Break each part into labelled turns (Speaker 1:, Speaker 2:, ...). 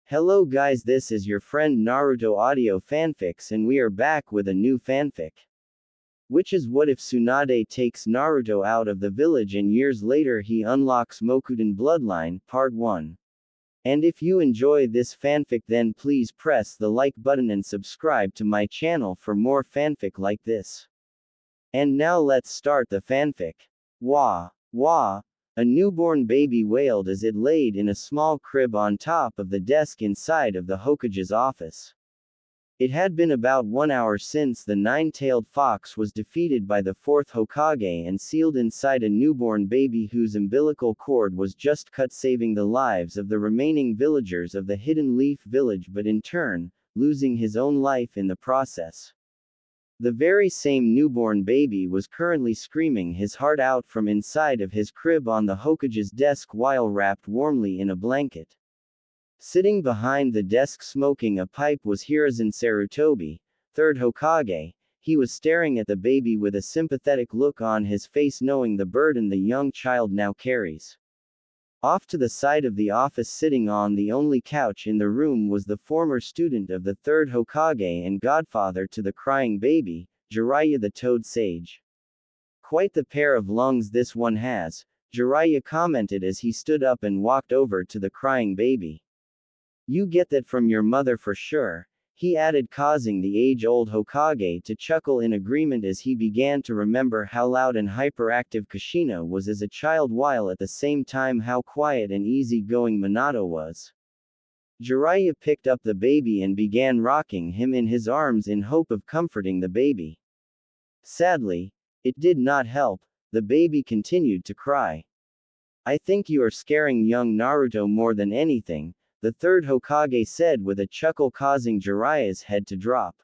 Speaker 1: Hello guys, this is your friend Naruto Audio Fanfics and we are back with a new fanfic. Which is what if Tsunade takes Naruto out of the village and years later he unlocks Mokuton bloodline, part 1. And if you enjoy this fanfic then please press the like button and subscribe to my channel for more fanfic like this. And now let's start the fanfic. Wah, wah. A newborn baby wailed as it laid in a small crib on top of the desk inside of the Hokage's office. It had been about 1 hour since the nine-tailed fox was defeated by the fourth Hokage and sealed inside a newborn baby whose umbilical cord was just cut, saving the lives of the remaining villagers of the Hidden Leaf Village, but in turn, losing his own life in the process. The very same newborn baby was currently screaming his heart out from inside of his crib on the Hokage's desk while wrapped warmly in a blanket. Sitting behind the desk smoking a pipe was Hiruzen Sarutobi, third Hokage. He was staring at the baby with a sympathetic look on his face, knowing the burden the young child now carries. Off to the side of the office, sitting on the only couch in the room, was the former student of the third Hokage and godfather to the crying baby, Jiraiya the Toad Sage. Quite the pair of lungs this one has, Jiraiya commented as he stood up and walked over to the crying baby. You get that from your mother for sure, he added, causing the age-old Hokage to chuckle in agreement as he began to remember how loud and hyperactive Kushina was as a child while at the same time how quiet and easy-going Minato was. Jiraiya picked up the baby and began rocking him in his arms in hope of comforting the baby. Sadly, it did not help, the baby continued to cry. I think you are scaring young Naruto more than anything, the third Hokage said with a chuckle, causing Jiraiya's head to drop.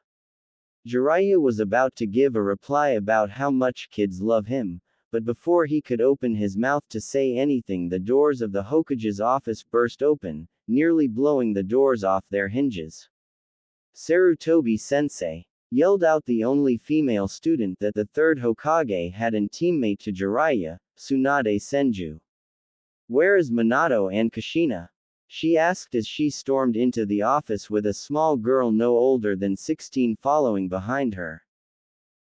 Speaker 1: Jiraiya was about to give a reply about how much kids love him, but before he could open his mouth to say anything, the doors of the Hokage's office burst open, nearly blowing the doors off their hinges. Sarutobi-sensei, yelled out the only female student that the third Hokage had and teammate to Jiraiya, Tsunade Senju. Where is Minato and Kushina? She asked as she stormed into the office with a small girl no older than 16 following behind her.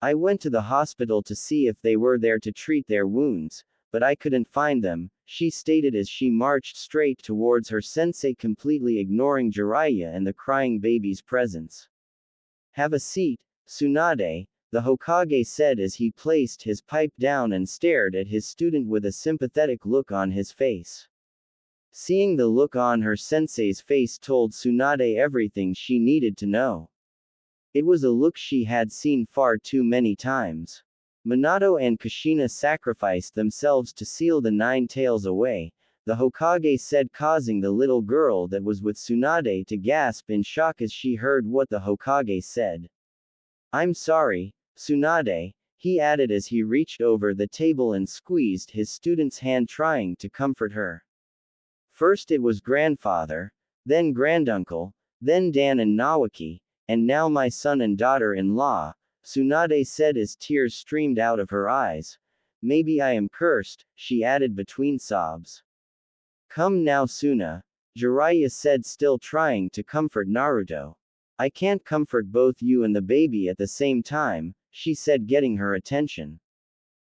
Speaker 1: I went to the hospital to see if they were there to treat their wounds, but I couldn't find them, she stated as she marched straight towards her sensei, completely ignoring Jiraiya and the crying baby's presence. Have a seat, Tsunade, the Hokage said as he placed his pipe down and stared at his student with a sympathetic look on his face. Seeing the look on her sensei's face told Tsunade everything she needed to know. It was a look she had seen far too many times. Minato and Kushina sacrificed themselves to seal the nine tails away, the Hokage said, causing the little girl that was with Tsunade to gasp in shock as she heard what the Hokage said. I'm sorry, Tsunade, he added as he reached over the table and squeezed his student's hand, trying to comfort her. First it was grandfather, then granduncle, then Dan and Nawaki, and now my son and daughter-in-law, Tsunade said as tears streamed out of her eyes. Maybe I am cursed, she added between sobs. Come now, Suna, Jiraiya said, still trying to comfort Naruto. I can't comfort both you and the baby at the same time, she said, getting her attention.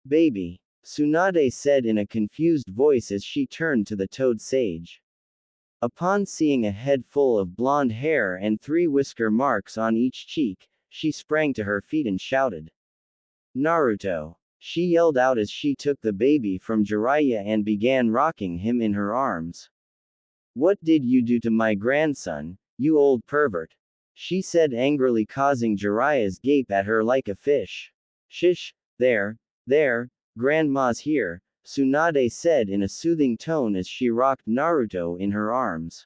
Speaker 1: Baby, Tsunade said in a confused voice as she turned to the Toad Sage. Upon seeing a head full of blonde hair and 3 whisker marks on each cheek, she sprang to her feet and shouted. Naruto! She yelled out as she took the baby from Jiraiya and began rocking him in her arms. What did you do to my grandson, you old pervert? She said angrily, causing Jiraiya's gape at her like a fish. Shish, there, Grandma's here, Tsunade said in a soothing tone as she rocked Naruto in her arms.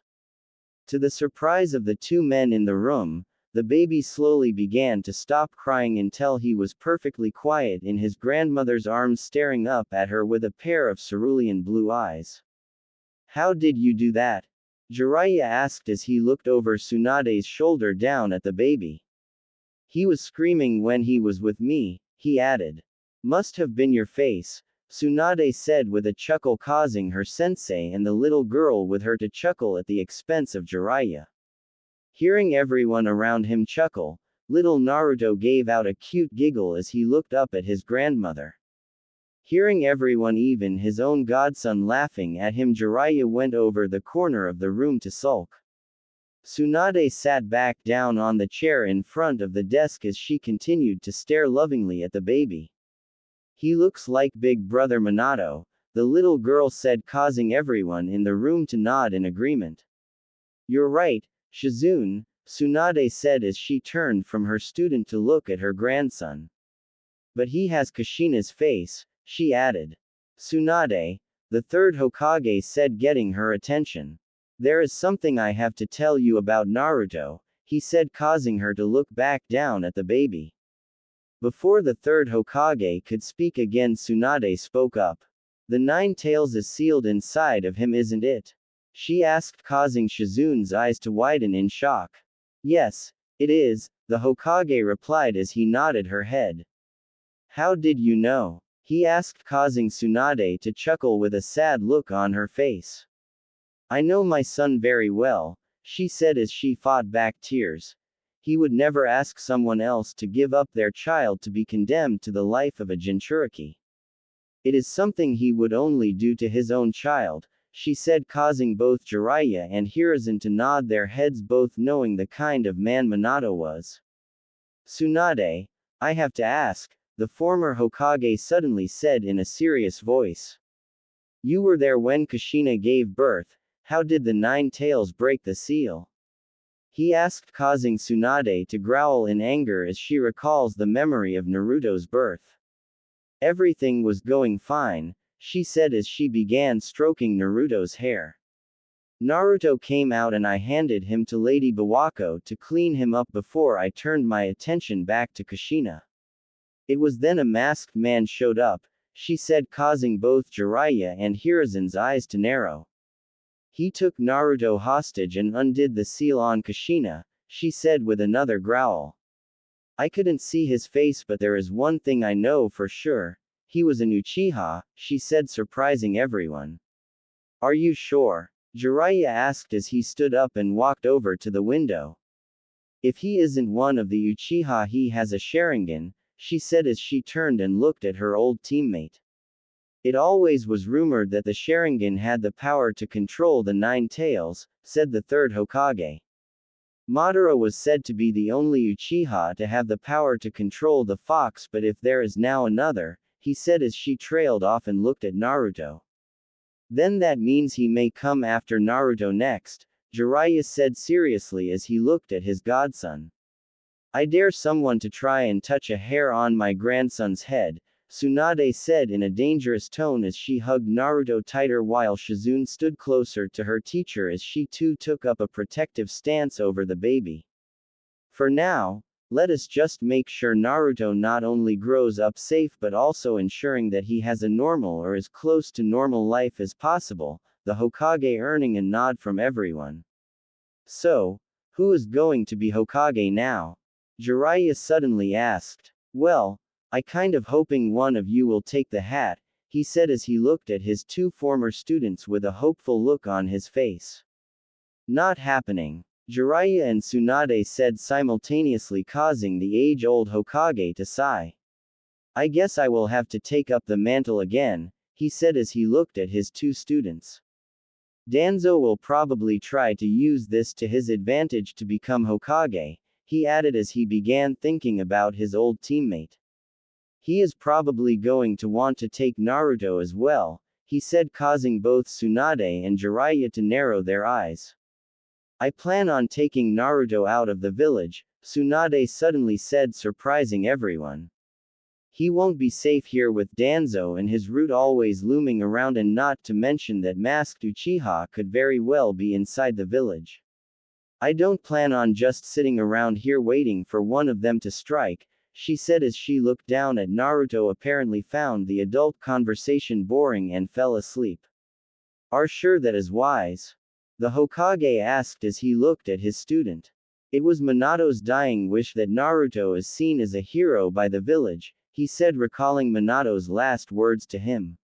Speaker 1: To the surprise of the two men in the room, the baby slowly began to stop crying until he was perfectly quiet in his grandmother's arms, staring up at her with a pair of cerulean blue eyes. How did you do that? Jiraiya asked as he looked over Tsunade's shoulder down at the baby. He was screaming when he was with me, he added. Must have been your face, Tsunade said with a chuckle, causing her sensei and the little girl with her to chuckle at the expense of Jiraiya. Hearing everyone around him chuckle, little Naruto gave out a cute giggle as he looked up at his grandmother. Hearing everyone, even his own godson, laughing at him, Jiraiya went over the corner of the room to sulk. Tsunade sat back down on the chair in front of the desk as she continued to stare lovingly at the baby. "He looks like big brother Minato," the little girl said, causing everyone in the room to nod in agreement. "You're right, Shizune," Tsunade said as she turned from her student to look at her grandson. "But he has Kushina's face," she added. "Tsunade," the third Hokage said, getting her attention. "There is something I have to tell you about Naruto," he said, causing her to look back down at the baby. Before the third Hokage could speak again, Tsunade spoke up. "The nine tails is sealed inside of him, isn't it?" she asked, causing Shizune's eyes to widen in shock. "Yes, it is," the Hokage replied as he nodded her head. "How did you know?" he asked, causing Tsunade to chuckle with a sad look on her face. "I know my son very well," she said as she fought back tears. He would never ask someone else to give up their child to be condemned to the life of a Jinchuriki. "It is something he would only do to his own child," she said, causing both Jiraiya and Hiruzen to nod their heads, both knowing the kind of man Minato was. "Tsunade, I have to ask," the former Hokage suddenly said in a serious voice. "You were there when Kushina gave birth. How did the nine tails break the seal?" he asked, causing Tsunade to growl in anger as she recalls the memory of Naruto's birth. "Everything was going fine," she said as she began stroking Naruto's hair. "Naruto came out and I handed him to Lady Bawako to clean him up before I turned my attention back to Kushina. It was then a masked man showed up," she said, causing both Jiraiya and Hiruzen's eyes to narrow. "He took Naruto hostage and undid the seal on Kushina," she said with another growl. "I couldn't see his face, but there is one thing I know for sure. He was an Uchiha," she said, surprising everyone. "Are you sure?" Jiraiya asked as he stood up and walked over to the window. "If he isn't one of the Uchiha, he has a Sharingan," she said as she turned and looked at her old teammate. "It always was rumored that the Sharingan had the power to control the nine tails," said the third Hokage. "Madara was said to be the only Uchiha to have the power to control the fox, but if there is now another," he said as she trailed off and looked at Naruto. "Then that means he may come after Naruto next," Jiraiya said seriously as he looked at his godson. "I dare someone to try and touch a hair on my grandson's head," Tsunade said in a dangerous tone as she hugged Naruto tighter while Shizune stood closer to her teacher as she too took up a protective stance over the baby. "For now, let us just make sure Naruto not only grows up safe but also ensuring that he has a normal or as close to normal life as possible," the Hokage earning a nod from everyone. "So, who is going to be Hokage now?" Jiraiya suddenly asked. "Well, I kind of hoping one of you will take the hat," he said as he looked at his two former students with a hopeful look on his face. "Not happening," Jiraiya and Tsunade said simultaneously, causing the age-old Hokage to sigh. "I guess I will have to take up the mantle again," he said as he looked at his two students. "Danzo will probably try to use this to his advantage to become Hokage," he added as he began thinking about his old teammate. "He is probably going to want to take Naruto as well," he said, causing both Tsunade and Jiraiya to narrow their eyes. "I plan on taking Naruto out of the village," Tsunade suddenly said, surprising everyone. "He won't be safe here with Danzo and his route always looming around, and not to mention that masked Uchiha could very well be inside the village. I don't plan on just sitting around here waiting for one of them to strike," she said as she looked down at Naruto, apparently found the adult conversation boring and fell asleep. "Are sure that is wise?" the Hokage asked as he looked at his student. "It was Minato's dying wish that Naruto is seen as a hero by the village," he said, recalling Minato's last words to him.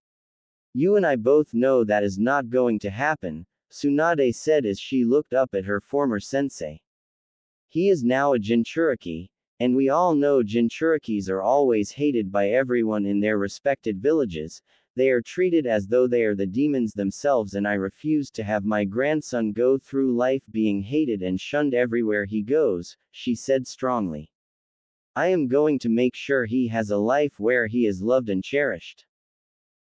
Speaker 1: You and I both know that is not going to happen, Tsunade said as she looked up at her former sensei. He is now a Jinchuriki, and we all know Jinchurikis are always hated by everyone in their respected villages. They are treated as though they are the demons themselves, and I refuse to have my grandson go through life being hated and shunned everywhere he goes, she said strongly. I am going to make sure he has a life where he is loved and cherished.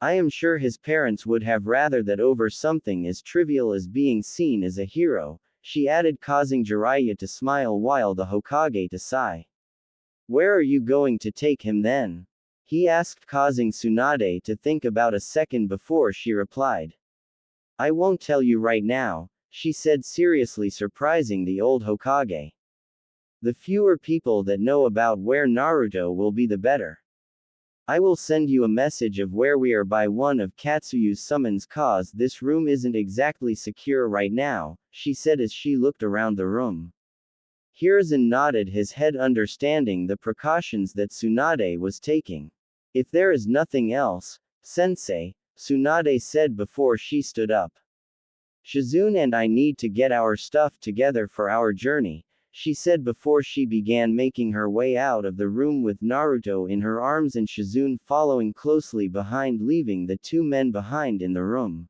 Speaker 1: I am sure his parents would have rather that over something as trivial as being seen as a hero, she added, causing Jiraiya to smile while the Hokage to sigh. Where are you going to take him then? He asked, causing Tsunade to think about a second before she replied. I won't tell you right now, she said seriously, surprising the old Hokage. The fewer people that know about where Naruto will be, the better. I will send you a message of where we are by one of Katsuyu's summons, cause this room isn't exactly secure right now, she said as she looked around the room. Hiruzen nodded his head, understanding the precautions that Tsunade was taking. If there is nothing else, sensei, Tsunade said before she stood up. Shizune and I need to get our stuff together for our journey, she said before she began making her way out of the room with Naruto in her arms and Shizune following closely behind, leaving the two men behind in the room.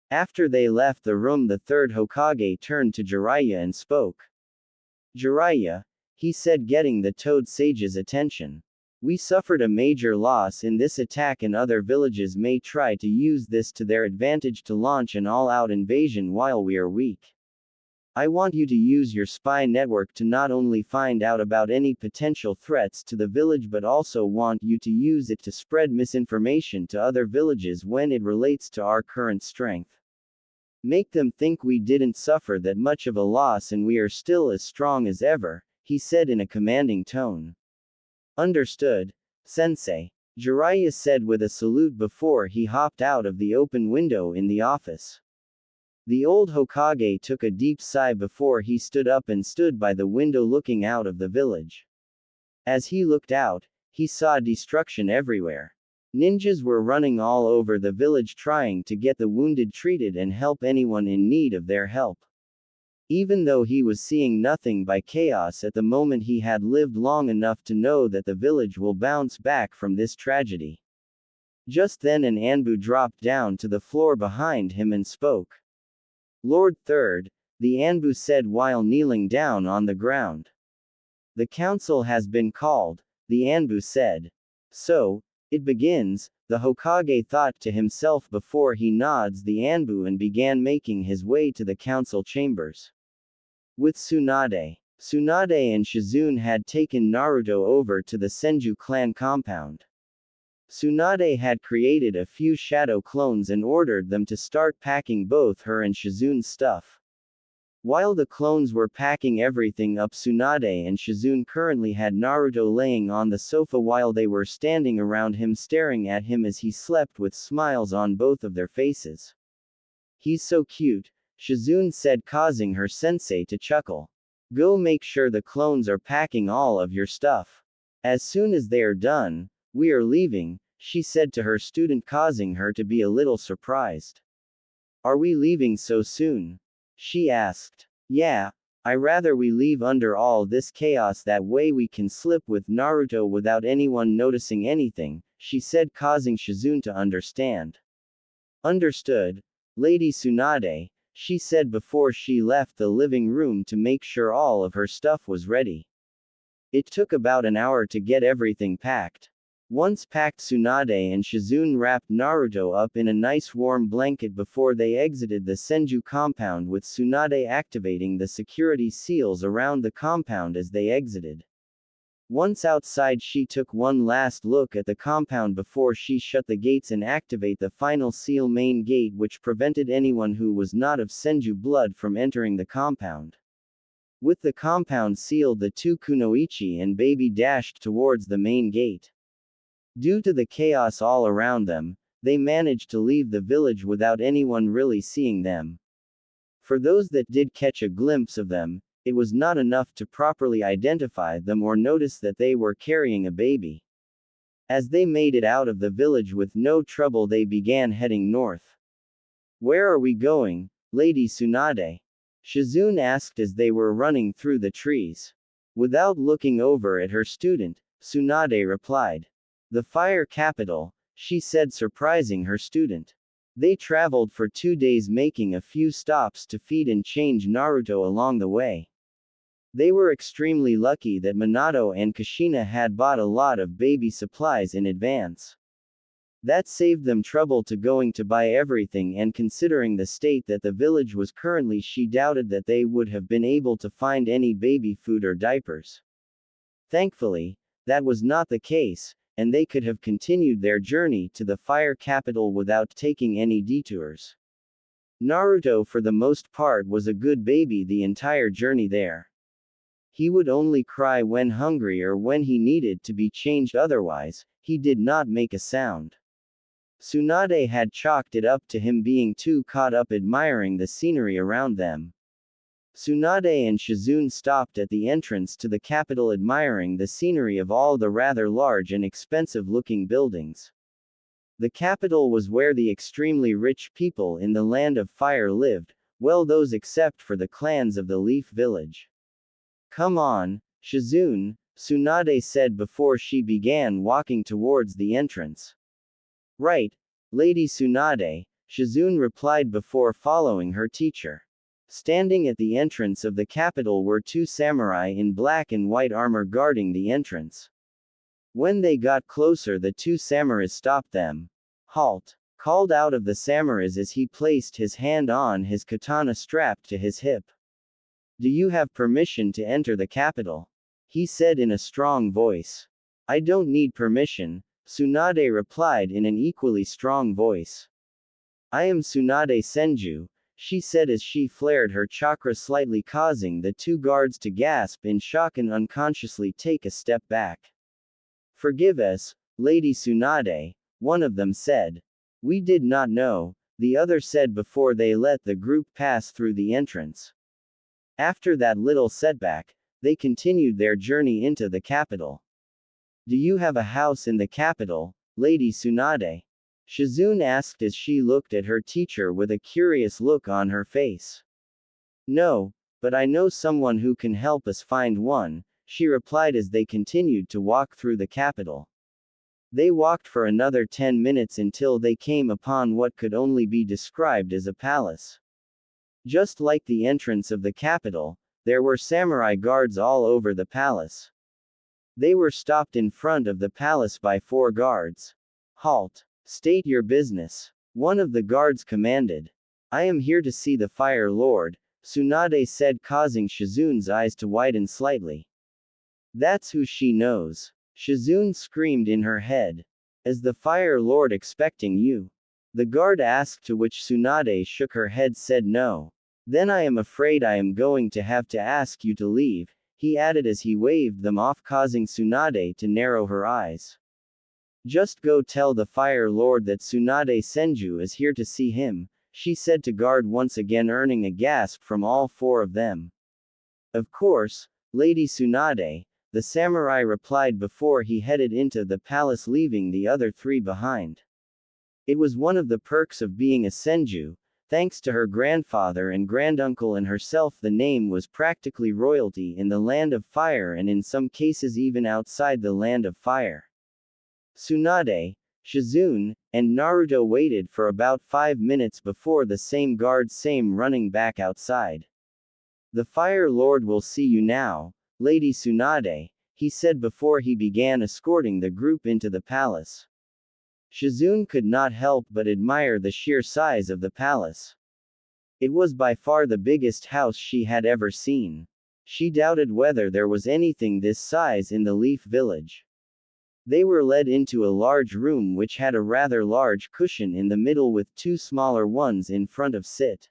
Speaker 1: After they left the room, the third Hokage turned to Jiraiya and spoke. Jiraiya, he said, getting the Toad Sage's attention. We suffered a major loss in this attack, and other villages may try to use this to their advantage to launch an all-out invasion while we are weak. I want you to use your spy network to not only find out about any potential threats to the village, but also want you to use it to spread misinformation to other villages when it relates to our current strength. Make them think we didn't suffer that much of a loss and we are still as strong as ever, he said in a commanding tone. Understood, sensei, Jiraiya said with a salute before he hopped out of the open window in the office. The old Hokage took a deep sigh before he stood up and stood by the window looking out of the village. As he looked out, he saw destruction everywhere. Ninjas were running all over the village trying to get the wounded treated and help anyone in need of their help. Even though he was seeing nothing by chaos at the moment, he had lived long enough to know that the village will bounce back from this tragedy. Just then an Anbu dropped down to the floor behind him and spoke. Lord Third, the Anbu said while kneeling down on the ground. The council has been called, the Anbu said. So, it begins, the Hokage thought to himself before he nods the Anbu and began making his way to the council chambers. With Tsunade and Shizune had taken Naruto over to the Senju clan compound. Tsunade had created a few shadow clones and ordered them to start packing both her and Shizune's stuff. While the clones were packing everything up, Tsunade and Shizune currently had Naruto laying on the sofa while they were standing around him staring at him as he slept with smiles on both of their faces. He's so cute, Shizune said, causing her sensei to chuckle. Go make sure the clones are packing all of your stuff. As soon as they are done, we are leaving, she said to her student, causing her to be a little surprised. Are we leaving so soon? She asked. Yeah, I rather we leave under all this chaos, that way we can slip with Naruto without anyone noticing anything, she said, causing Shizune to understand. Understood, Lady Tsunade, she said before she left the living room to make sure all of her stuff was ready. It took about an hour to get everything packed. Once packed, Tsunade and Shizune wrapped Naruto up in a nice warm blanket before they exited the Senju compound, with Tsunade activating the security seals around the compound as they exited. Once outside, she took one last look at the compound before she shut the gates and activate the final seal main gate, which prevented anyone who was not of Senju blood from entering the compound. With the compound sealed, the two Kunoichi and baby dashed towards the main gate. Due to the chaos all around them, they managed to leave the village without anyone really seeing them. For those that did catch a glimpse of them, it was not enough to properly identify them or notice that they were carrying a baby. As they made it out of the village with no trouble, they began heading north. Where are we going, Lady Tsunade? Shizune asked as they were running through the trees. Without looking over at her student, Tsunade replied. The fire capital, she said, surprising her student. They traveled for 2 days, making a few stops to feed and change Naruto along the way. They were extremely lucky that Minato and Kushina had bought a lot of baby supplies in advance. That saved them trouble to going to buy everything, and considering the state that the village was currently, she doubted that they would have been able to find any baby food or diapers. Thankfully, that was not the case, and they could have continued their journey to the fire capital without taking any detours. Naruto for the most part was a good baby the entire journey there. He would only cry when hungry or when he needed to be changed, otherwise, he did not make a sound. Tsunade had chalked it up to him being too caught up admiring the scenery around them. Tsunade and Shizune stopped at the entrance to the capital, admiring the scenery of all the rather large and expensive-looking buildings. The capital was where the extremely rich people in the Land of Fire lived, well, those except for the clans of the Leaf Village. Come on, Shizune, Tsunade said before she began walking towards the entrance. Right, Lady Tsunade, Shizune replied before following her teacher. Standing at the entrance of the capital were 2 samurai in black and white armor guarding the entrance. When they got closer, the 2 samurais stopped them. Halt! Called out of the samurais as he placed his hand on his katana strapped to his hip. Do you have permission to enter the capital? He said in a strong voice. I don't need permission, Tsunade replied in an equally strong voice. I am Tsunade Senju, she said as she flared her chakra slightly, causing the 2 guards to gasp in shock and unconsciously take a step back. Forgive us, Lady Tsunade, one of them said. We did not know, the other said before they let the group pass through the entrance. After that little setback, they continued their journey into the capital. Do you have a house in the capital, Lady Tsunade? Shizune asked as she looked at her teacher with a curious look on her face. No, but I know someone who can help us find one, she replied as they continued to walk through the capital. They walked for another 10 minutes until they came upon what could only be described as a palace. Just like the entrance of the capital, there were samurai guards all over the palace. They were stopped in front of the palace by 4 guards. Halt! State your business. One of the guards commanded. I am here to see the Fire Lord, Tsunade said, causing Shizune's eyes to widen slightly. That's who she knows. Shizune screamed in her head. Is the Fire Lord expecting you? The guard asked, to which Tsunade shook her head, said no. Then I am afraid I am going to have to ask you to leave, he added as he waved them off, causing Tsunade to narrow her eyes. Just go tell the Fire Lord that Tsunade Senju is here to see him, she said to guard, once again earning a gasp from all 4 of them. Of course, Lady Tsunade, the samurai replied before he headed into the palace, leaving the other 3 behind. It was one of the perks of being a Senju. Thanks to her grandfather and granduncle and herself, the name was practically royalty in the Land of Fire, and in some cases even outside the Land of Fire. Tsunade, Shizune, and Naruto waited for about 5 minutes before the same guards came running back outside. The Fire Lord will see you now, Lady Tsunade, he said before he began escorting the group into the palace. Shizune could not help but admire the sheer size of the palace. It was by far the biggest house she had ever seen. She doubted whether there was anything this size in the Leaf Village. They were led into a large room which had a rather large cushion in the middle with 2 smaller ones in front of it.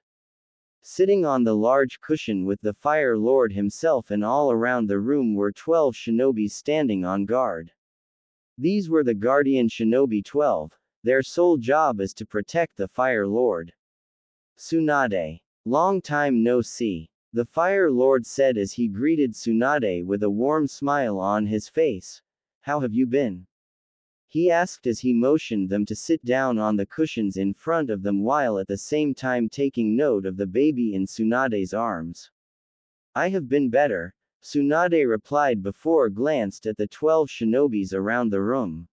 Speaker 1: Sitting on the large cushion with the Fire Lord himself, and all around the room were 12 shinobis standing on guard. These were the Guardian Shinobi 12, their sole job is to protect the Fire Lord. Tsunade. Long time no see, the Fire Lord said as he greeted Tsunade with a warm smile on his face. How have you been? he asked as he motioned them to sit down on the cushions in front of them while at the same time taking note of the baby in Tsunade's arms. I have been better, Tsunade replied before glanced at the 12 shinobis around the room.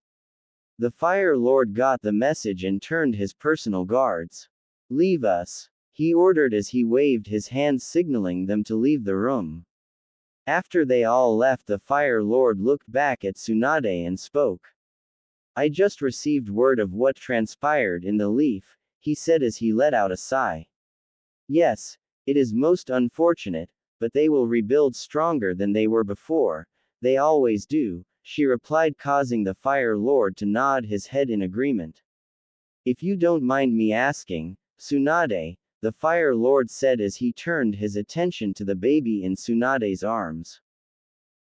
Speaker 1: The Fire Lord got the message and turned his personal guards. Leave us, he ordered as he waved his hands signaling them to leave the room. After they all left, the Fire Lord looked back at Tsunade and spoke. I just received word of what transpired in the leaf, he said as he let out a sigh. Yes, it is most unfortunate, but they will rebuild stronger than they were before, they always do, she replied, causing the Fire Lord to nod his head in agreement. If you don't mind me asking, Tsunade, the Fire Lord said as he turned his attention to the baby in Tsunade's arms.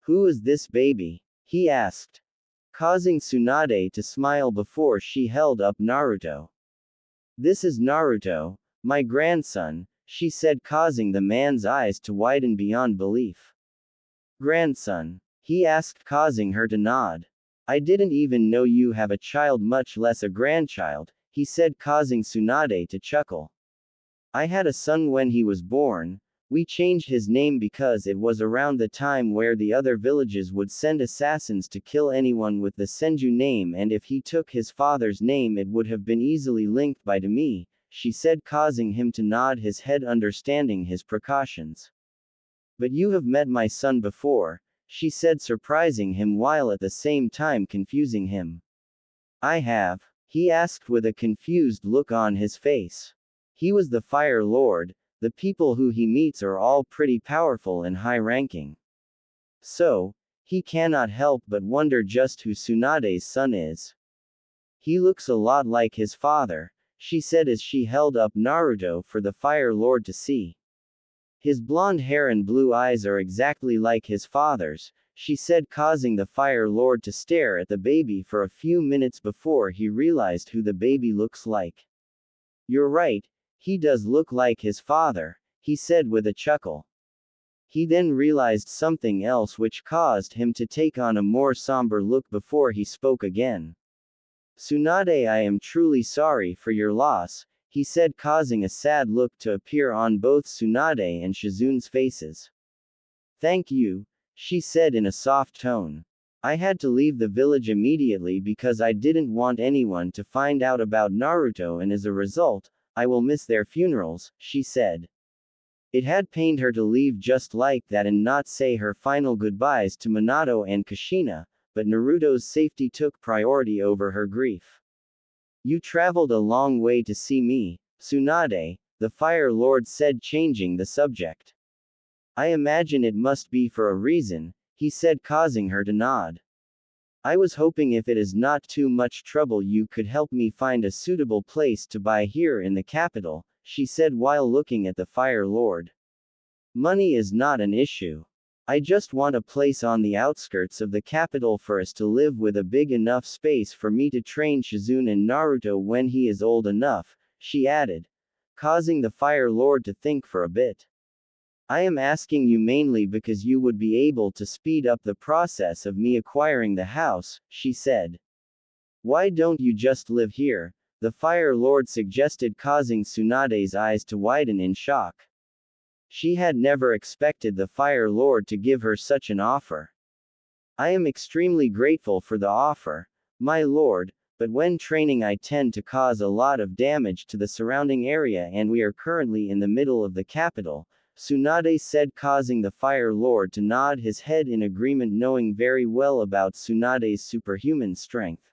Speaker 1: Who is this baby? He asked, causing Tsunade to smile before she held up Naruto. This is Naruto, my grandson, she said, causing the man's eyes to widen beyond belief. Grandson? He asked, causing her to nod. I didn't even know you have a child, much less a grandchild, he said, causing Tsunade to chuckle. I had a son when he was born. We changed his name because it was around the time where the other villages would send assassins to kill anyone with the Senju name, and if he took his father's name it would have been easily linked by to me, she said, causing him to nod his head, understanding his precautions. But you have met my son before, she said, surprising him while at the same time confusing him. I have, he asked with a confused look on his face. He was the Fire Lord. The people who he meets are all pretty powerful and high-ranking. So, he cannot help but wonder just who Tsunade's son is. He looks a lot like his father, she said as she held up Naruto for the Fire Lord to see. His blonde hair and blue eyes are exactly like his father's, she said, causing the Fire Lord to stare at the baby for a few minutes before he realized who the baby looks like. You're right. He does look like his father, he said with a chuckle. He then realized something else which caused him to take on a more somber look before he spoke again. Tsunade, I am truly sorry for your loss, he said, causing a sad look to appear on both Tsunade and Shizune's faces. Thank you, she said in a soft tone. I had to leave the village immediately because I didn't want anyone to find out about Naruto, and as a result, I will miss their funerals, she said. It had pained her to leave just like that and not say her final goodbyes to Minato and Kushina, but Naruto's safety took priority over her grief. You traveled a long way to see me, Tsunade, the Fire Lord said, changing the subject. I imagine it must be for a reason, he said, causing her to nod. I was hoping if it is not too much trouble you could help me find a suitable place to buy here in the capital, she said while looking at the Fire Lord. Money is not an issue. I just want a place on the outskirts of the capital for us to live with a big enough space for me to train Shizune and Naruto when he is old enough, she added, causing the Fire Lord to think for a bit. I am asking you mainly because you would be able to speed up the process of me acquiring the house, she said. Why don't you just live here? The Fire Lord suggested, causing Tsunade's eyes to widen in shock. She had never expected the Fire Lord to give her such an offer. I am extremely grateful for the offer, my lord, but when training I tend to cause a lot of damage to the surrounding area and we are currently in the middle of the capital, Tsunade said, causing the Fire Lord to nod his head in agreement, knowing very well about Tsunade's superhuman strength.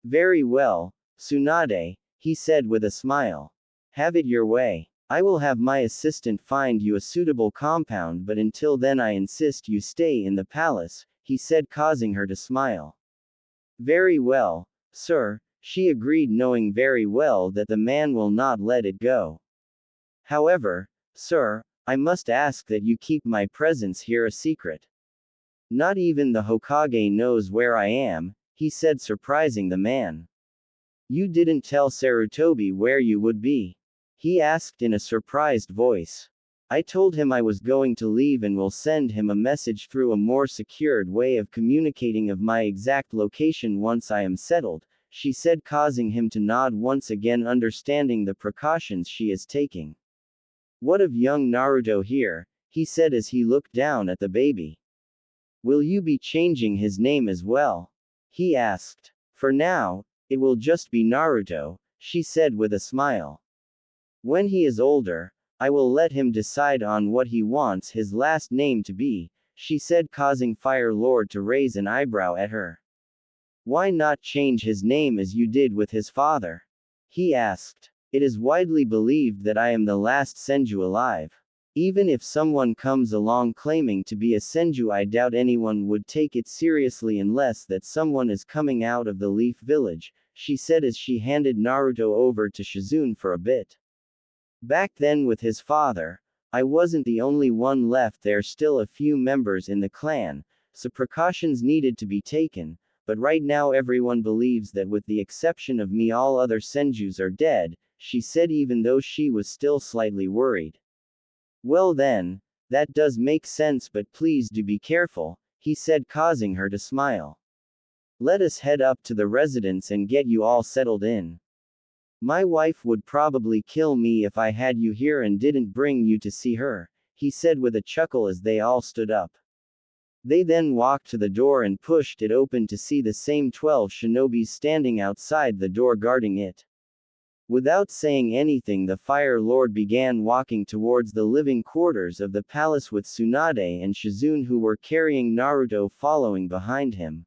Speaker 1: Very well, Tsunade, he said with a smile. Have it your way. I will have my assistant find you a suitable compound, but until then I insist you stay in the palace, he said, causing her to smile. Very well, sir, she agreed, knowing very well that the man will not let it go. However, sir, I must ask that you keep my presence here a secret. Not even the Hokage knows where I am, he said, surprising the man. You didn't tell Sarutobi where you would be? He asked in a surprised voice. I told him I was going to leave and will send him a message through a more secured way of communicating of my exact location once I am settled, she said, causing him to nod once again, understanding the precautions she is taking. What of young Naruto here? He said as he looked down at the baby. Will you be changing his name as well? He asked. For now, it will just be Naruto, she said with a smile. When he is older, I will let him decide on what he wants his last name to be, she said, causing Fire Lord to raise an eyebrow at her. Why not change his name as you did with his father? He asked. It is widely believed that I am the last Senju alive. Even if someone comes along claiming to be a Senju, I doubt anyone would take it seriously unless that someone is coming out of the Leaf Village, she said as she handed Naruto over to Shizune for a bit. Back then with his father, I wasn't the only one left, there still a few members in the clan, so precautions needed to be taken, but right now everyone believes that with the exception of me all other Senjus are dead, she said, even though she was still slightly worried. Well then, that does make sense, but please do be careful, he said, causing her to smile. Let us head up to the residence and get you all settled in. My wife would probably kill me if I had you here and didn't bring you to see her, he said with a chuckle as they all stood up. They then walked to the door and pushed it open to see the same 12 shinobis standing outside the door guarding it. Without saying anything, the Fire Lord began walking towards the living quarters of the palace with Tsunade and Shizune, who were carrying Naruto, following behind him.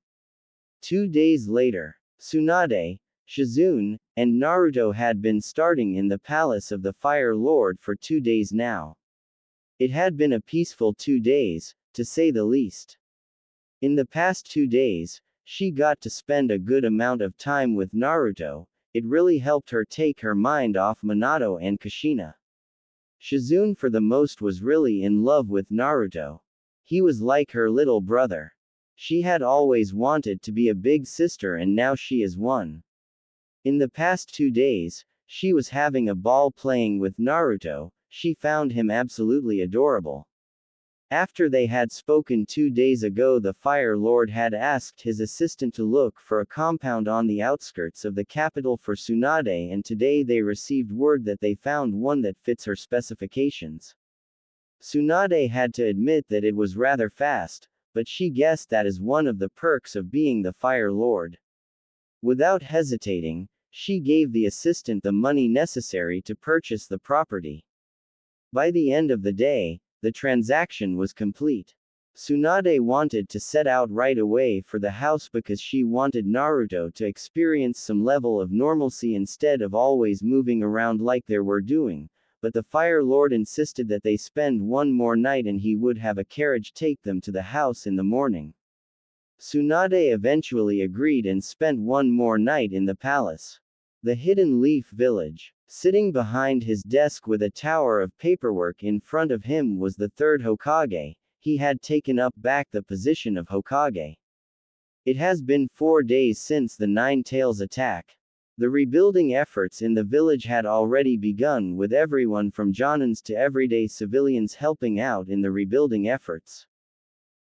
Speaker 1: 2 days later, Tsunade, Shizune, and Naruto had been starting in the palace of the Fire Lord for 2 days now. It had been a peaceful 2 days, to say the least. In the past 2 days, she got to spend a good amount of time with Naruto. It really helped her take her mind off Minato and Kushina. Shizune for the most was really in love with Naruto. He was like her little brother. She had always wanted to be a big sister and now she is one. In the past 2 days, she was having a ball playing with Naruto. She found him absolutely adorable. After they had spoken 2 days ago, the Fire Lord had asked his assistant to look for a compound on the outskirts of the capital for Tsunade, and today they received word that they found one that fits her specifications. Tsunade had to admit that it was rather fast, but she guessed that is one of the perks of being the Fire Lord. Without hesitating, she gave the assistant the money necessary to purchase the property. By the end of the day, the transaction was complete. Tsunade wanted to set out right away for the house because she wanted Naruto to experience some level of normalcy instead of always moving around like they were doing, but the Fire Lord insisted that they spend one more night and he would have a carriage take them to the house in the morning. Tsunade eventually agreed and spent one more night in the palace. The Hidden Leaf Village. Sitting behind his desk with a tower of paperwork in front of him was the third Hokage. He had taken up back the position of Hokage. It has been 4 days since the Nine Tails attack. The rebuilding efforts in the village had already begun, with everyone from Jonins to everyday civilians helping out in the rebuilding efforts.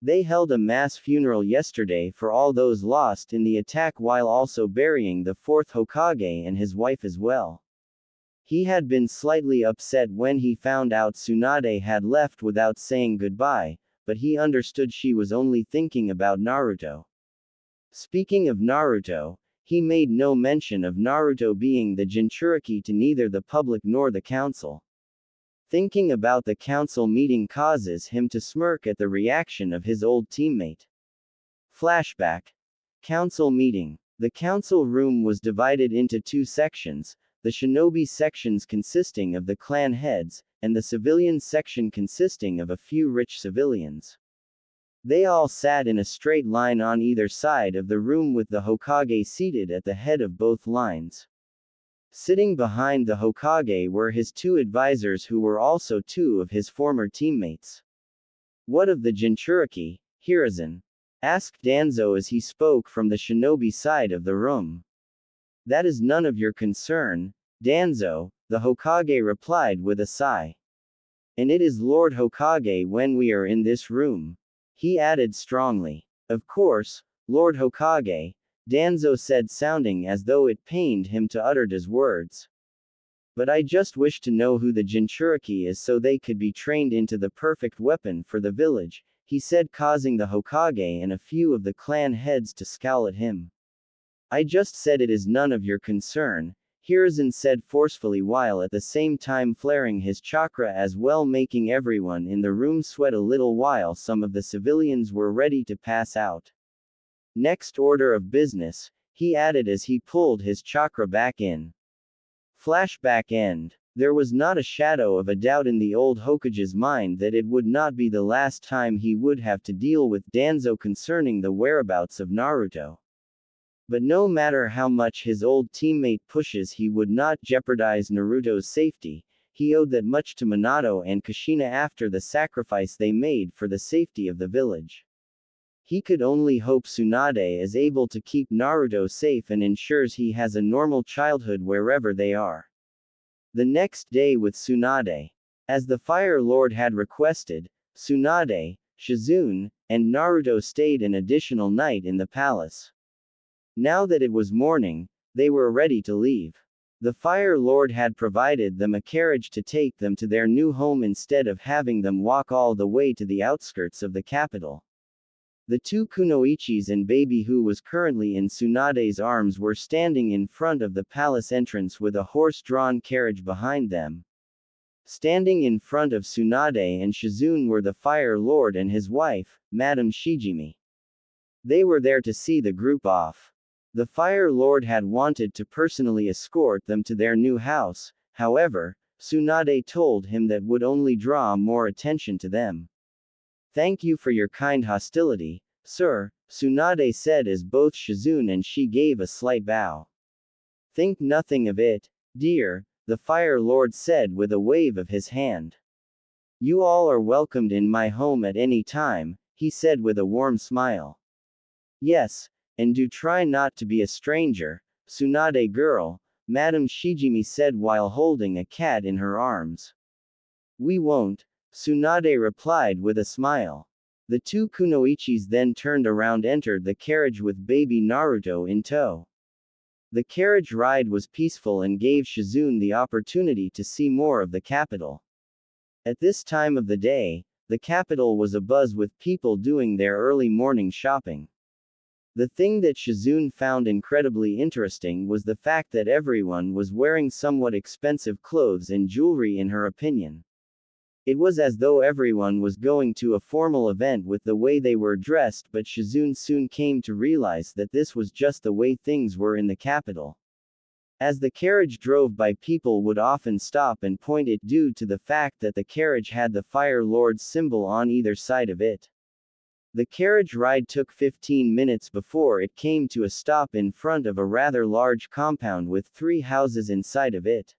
Speaker 1: They held a mass funeral yesterday for all those lost in the attack while also burying the fourth Hokage and his wife as well. He had been slightly upset when he found out Tsunade had left without saying goodbye, but he understood she was only thinking about Naruto. Speaking of Naruto, he made no mention of Naruto being the Jinchuriki to neither the public nor the council. Thinking about the council meeting causes him to smirk at the reaction of his old teammate. Flashback. Council meeting. The council room was divided into 2 sections, the shinobi sections consisting of the clan heads, and the civilian section consisting of a few rich civilians. They all sat in a straight line on either side of the room with the Hokage seated at the head of both lines. Sitting behind the Hokage were his 2 advisors who were also 2 of his former teammates. What of the Jinchuriki, Hiruzen? Asked Danzo as he spoke from the shinobi side of the room. That is none of your concern, Danzo, the Hokage replied with a sigh. And it is Lord Hokage when we are in this room. He added strongly. Of course, Lord Hokage, Danzo said, sounding as though it pained him to utter his words. But I just wish to know who the Jinchuriki is so they could be trained into the perfect weapon for the village, he said, causing the Hokage and a few of the clan heads to scowl at him. I just said it is none of your concern, Hiruzen said forcefully while at the same time flaring his chakra as well, making everyone in the room sweat a little while some of the civilians were ready to pass out. Next order of business, he added as he pulled his chakra back in. Flashback end. There was not a shadow of a doubt in the old Hokage's mind that it would not be the last time he would have to deal with Danzo concerning the whereabouts of Naruto. But no matter how much his old teammate pushes, he would not jeopardize Naruto's safety. He owed that much to Minato and Kushina after the sacrifice they made for the safety of the village. He could only hope Tsunade is able to keep Naruto safe and ensures he has a normal childhood wherever they are. The next day with Tsunade. As the Fire Lord had requested, Tsunade, Shizune, and Naruto stayed an additional night in the palace. Now that it was morning, they were ready to leave. The Fire Lord had provided them a carriage to take them to their new home instead of having them walk all the way to the outskirts of the capital. The two kunoichis and baby who was currently in Tsunade's arms were standing in front of the palace entrance with a horse-drawn carriage behind them. Standing in front of Tsunade and Shizune were the Fire Lord and his wife, Madame Shijimi. They were there to see the group off. The Fire Lord had wanted to personally escort them to their new house, however, Tsunade told him that would only draw more attention to them. Thank you for your kind hostility, sir, Tsunade said as both Shizune and she gave a slight bow. Think nothing of it, dear, the Fire Lord said with a wave of his hand. You all are welcomed in my home at any time, he said with a warm smile. Yes, and do try not to be a stranger, Tsunade girl, Madame Shijimi said while holding a cat in her arms. We won't, Tsunade replied with a smile. The two kunoichis then turned around, entered the carriage with baby Naruto in tow. The carriage ride was peaceful and gave Shizune the opportunity to see more of the capital. At this time of the day, the capital was abuzz with people doing their early morning shopping. The thing that Shizune found incredibly interesting was the fact that everyone was wearing somewhat expensive clothes and jewelry in her opinion. It was as though everyone was going to a formal event with the way they were dressed, but Shizune soon came to realize that this was just the way things were in the capital. As the carriage drove by, people would often stop and point it due to the fact that the carriage had the Fire Lord's symbol on either side of it. The carriage ride took 15 minutes before it came to a stop in front of a rather large compound with 3 houses inside of it.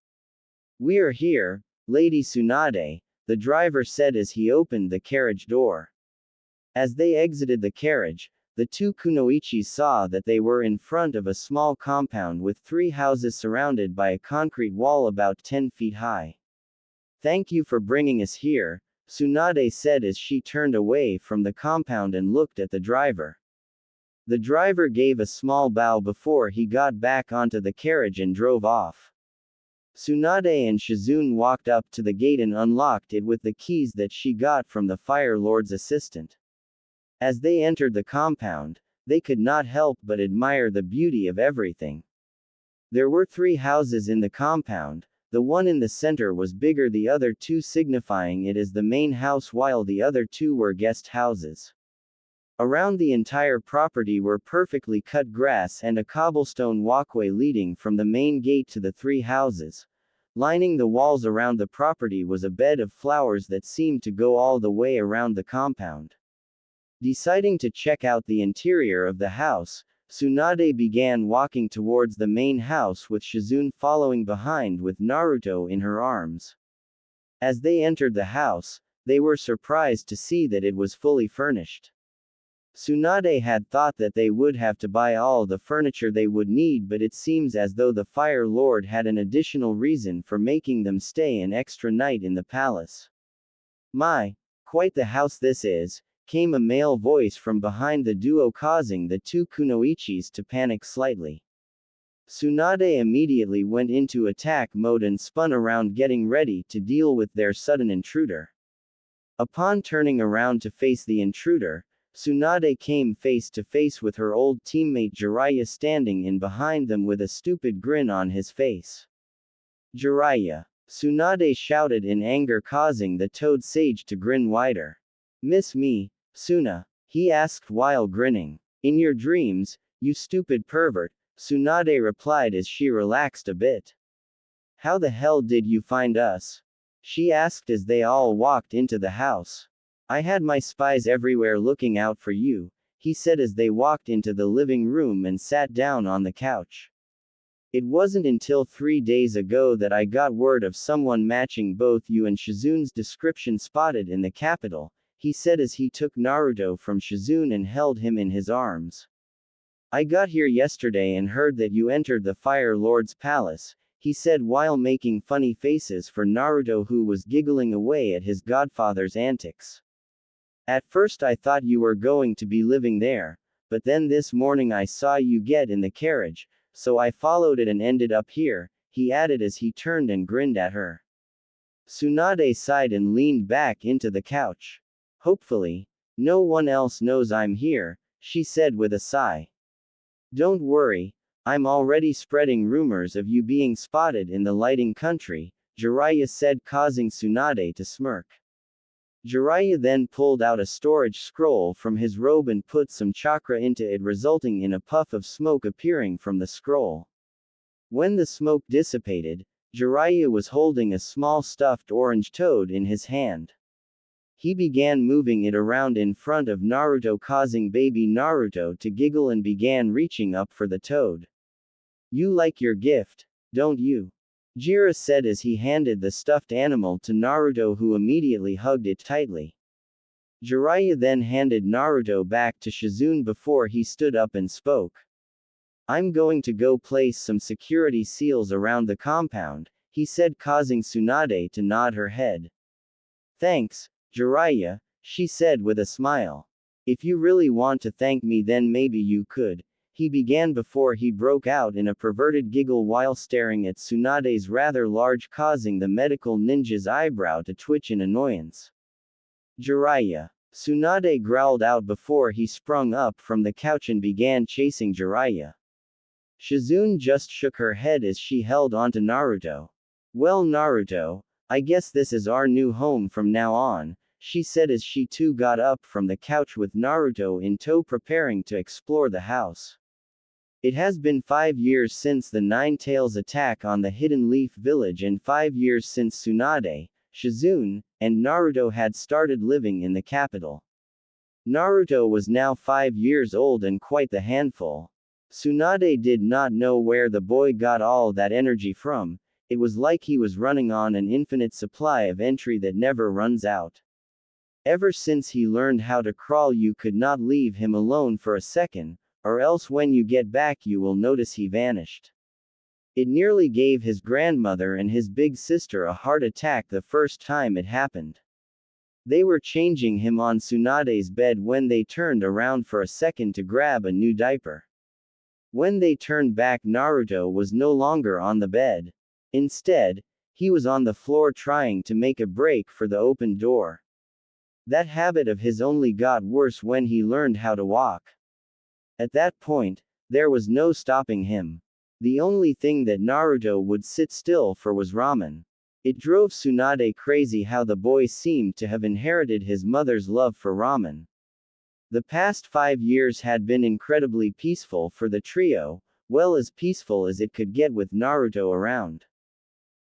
Speaker 1: We are here, Lady Tsunade, the driver said as he opened the carriage door. As they exited the carriage, the two kunoichis saw that they were in front of a small compound with 3 houses surrounded by a concrete wall about 10 feet high. Thank you for bringing us here, Tsunade said as she turned away from the compound and looked at the driver. The driver gave a small bow before he got back onto the carriage and drove off. Tsunade and Shizune walked up to the gate and unlocked it with the keys that she got from the Fire Lord's assistant. As they entered the compound, they could not help but admire the beauty of everything. There were 3 houses in the compound. The one in the center was bigger, the other 2 signifying it as the main house, while the other 2 were guest houses. Around the entire property were perfectly cut grass and a cobblestone walkway leading from the main gate to the 3 houses. Lining the walls around the property was a bed of flowers that seemed to go all the way around the compound. Deciding to check out the interior of the house, Tsunade began walking towards the main house with Shizune following behind with Naruto in her arms. As they entered the house, they were surprised to see that it was fully furnished. Tsunade had thought that they would have to buy all the furniture they would need, but it seems as though the Fire Lord had an additional reason for making them stay an extra night in the palace. My, quite the house this is, came a male voice from behind the duo, causing the two kunoichis to panic slightly. Tsunade immediately went into attack mode and spun around, getting ready to deal with their sudden intruder. Upon turning around to face the intruder, Tsunade came face to face with her old teammate Jiraiya standing in behind them with a stupid grin on his face. Jiraiya! Tsunade shouted in anger, causing the Toad Sage to grin wider. Miss me, Suna? He asked while grinning. In your dreams, you stupid pervert, Tsunade replied as she relaxed a bit. How the hell did you find us? She asked as they all walked into the house. I had my spies everywhere looking out for you, he said as they walked into the living room and sat down on the couch. It wasn't until 3 days ago that I got word of someone matching both you and Shizune's description spotted in the capital, he said as he took Naruto from Shizune and held him in his arms. I got here yesterday and heard that you entered the Fire Lord's palace, he said while making funny faces for Naruto, who was giggling away at his godfather's antics. At first I thought you were going to be living there, but then this morning I saw you get in the carriage, so I followed it and ended up here, he added as he turned and grinned at her. Tsunade sighed and leaned back into the couch. Hopefully, no one else knows I'm here, she said with a sigh. Don't worry, I'm already spreading rumors of you being spotted in the lighting country, Jiraiya said, causing Tsunade to smirk. Jiraiya then pulled out a storage scroll from his robe and put some chakra into it, resulting in a puff of smoke appearing from the scroll. When the smoke dissipated, Jiraiya was holding a small stuffed orange toad in his hand. He began moving it around in front of Naruto, causing baby Naruto to giggle and began reaching up for the toad. You like your gift, don't you? Jiraiya said as he handed the stuffed animal to Naruto, who immediately hugged it tightly. Jiraiya then handed Naruto back to Shizune before he stood up and spoke. I'm going to go place some security seals around the compound, he said, causing Tsunade to nod her head. Thanks, Jiraiya, she said with a smile. If you really want to thank me, then maybe you could, he began before he broke out in a perverted giggle while staring at Tsunade's rather large, causing the medical ninja's eyebrow to twitch in annoyance. Jiraiya! Tsunade growled out before he sprung up from the couch and began chasing Jiraiya. Shizune just shook her head as she held onto Naruto. Well, Naruto, I guess this is our new home from now on, she said as she too got up from the couch with Naruto in tow, preparing to explore the house. It has been 5 years since the Nine Tails attack on the Hidden Leaf Village and 5 years since Tsunade, Shizune, and Naruto had started living in the capital. Naruto was now 5 years old and quite the handful. Tsunade did not know where the boy got all that energy from. It was like he was running on an infinite supply of entry that never runs out. Ever since he learned how to crawl, you could not leave him alone for a second, or else when you get back you will notice he vanished. It nearly gave his grandmother and his big sister a heart attack the first time it happened. They were changing him on Tsunade's bed when they turned around for a second to grab a new diaper. When they turned back, Naruto was no longer on the bed. Instead, he was on the floor trying to make a break for the open door. That habit of his only got worse when he learned how to walk. At that point, there was no stopping him. The only thing that Naruto would sit still for was ramen. It drove Tsunade crazy how the boy seemed to have inherited his mother's love for ramen. The past 5 years had been incredibly peaceful for the trio, well, as peaceful as it could get with Naruto around.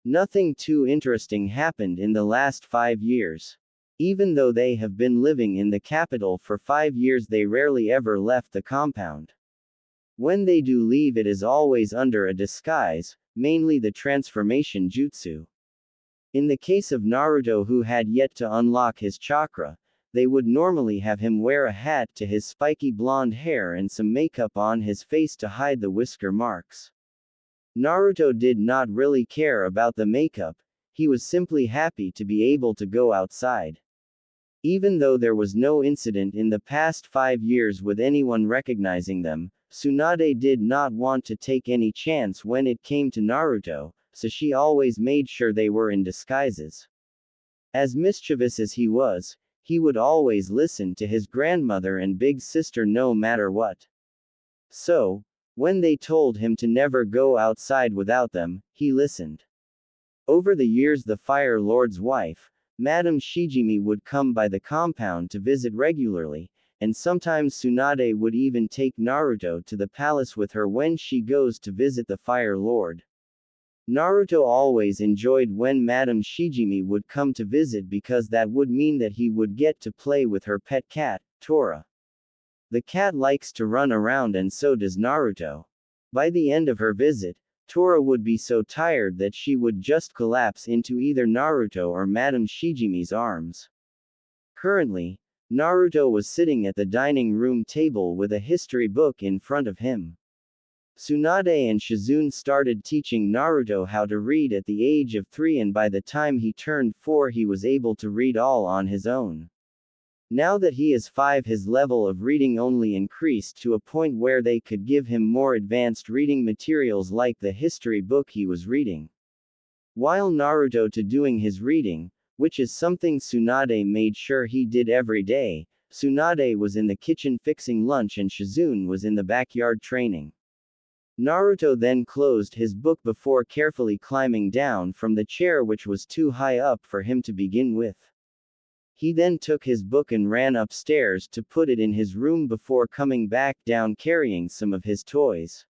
Speaker 1: Nothing too interesting happened in the last 5 years. Even though they have been living in the capital for 5 years, they rarely ever left the compound. When they do leave, it is always under a disguise, mainly the transformation jutsu. In the case of Naruto, who had yet to unlock his chakra, they would normally have him wear a hat to his spiky blonde hair and some makeup on his face to hide the whisker marks. Naruto did not really care about the makeup, he was simply happy to be able to go outside. Even though there was no incident in the past 5 years with anyone recognizing them, Tsunade did not want to take any chance when it came to Naruto, so she always made sure they were in disguises. As mischievous as he would always listen to his grandmother and big sister no matter what. So, when they told him to never go outside without them, he listened. Over the years, the Fire Lord's wife, Madame Shijimi, would come by the compound to visit regularly, and sometimes Tsunade would even take Naruto to the palace with her when she goes to visit the Fire Lord. Naruto always enjoyed when Madame Shijimi would come to visit because that would mean that he would get to play with her pet cat, Tora. The cat likes to run around and so does Naruto. By the end of her visit, Tora would be so tired that she would just collapse into either Naruto or Madame Shijimi's arms. Currently, Naruto was sitting at the dining room table with a history book in front of him. Tsunade and Shizune started teaching Naruto how to read at the age of 3, and by the time he turned 4 he was able to read all on his own. Now that he is 5, his level of reading only increased to a point where they could give him more advanced reading materials like the history book he was reading. While Naruto doing his reading, which is something Tsunade made sure he did every day, Tsunade was in the kitchen fixing lunch and Shizune was in the backyard training. Naruto then closed his book before carefully climbing down from the chair which was too high up for him to begin with. He then took his book and ran upstairs to put it in his room before coming back down carrying some of his toys.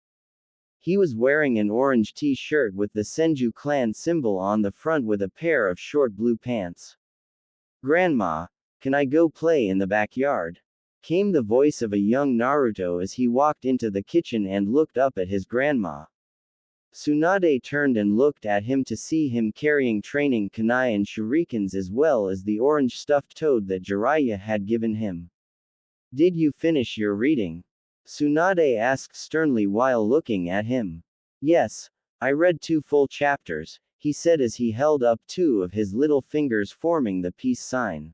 Speaker 1: He was wearing an orange t-shirt with the Senju clan symbol on the front with a pair of short blue pants. "Grandma, can I go play in the backyard?" came the voice of a young Naruto as he walked into the kitchen and looked up at his grandma. Tsunade turned and looked at him to see him carrying training kunai and shurikens as well as the orange stuffed toad that Jiraiya had given him. "Did you finish your reading?" Tsunade asked sternly while looking at him. "Yes, I read 2 full chapters," he said as he held up 2 of his little fingers forming the peace sign.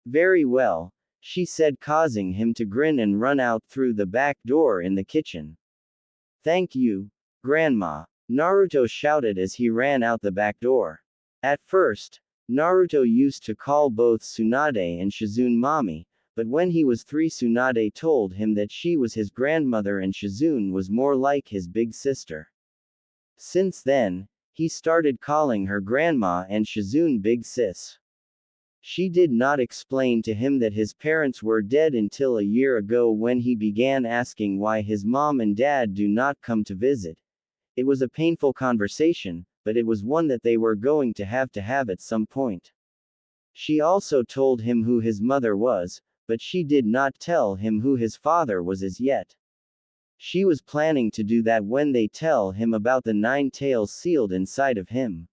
Speaker 1: "Very well," she said, causing him to grin and run out through the back door in the kitchen. "Thank you, Grandma," Naruto shouted as he ran out the back door. At first, Naruto used to call both Tsunade and Shizune mommy, but when he was 3 Tsunade told him that she was his grandmother and Shizune was more like his big sister. Since then, he started calling her grandma and Shizune big sis. She did not explain to him that his parents were dead until a year ago when he began asking why his mom and dad do not come to visit. It was a painful conversation, but it was one that they were going to have at some point. She also told him who his mother was, but she did not tell him who his father was as yet. She was planning to do that when they tell him about the 9 tails sealed inside of him.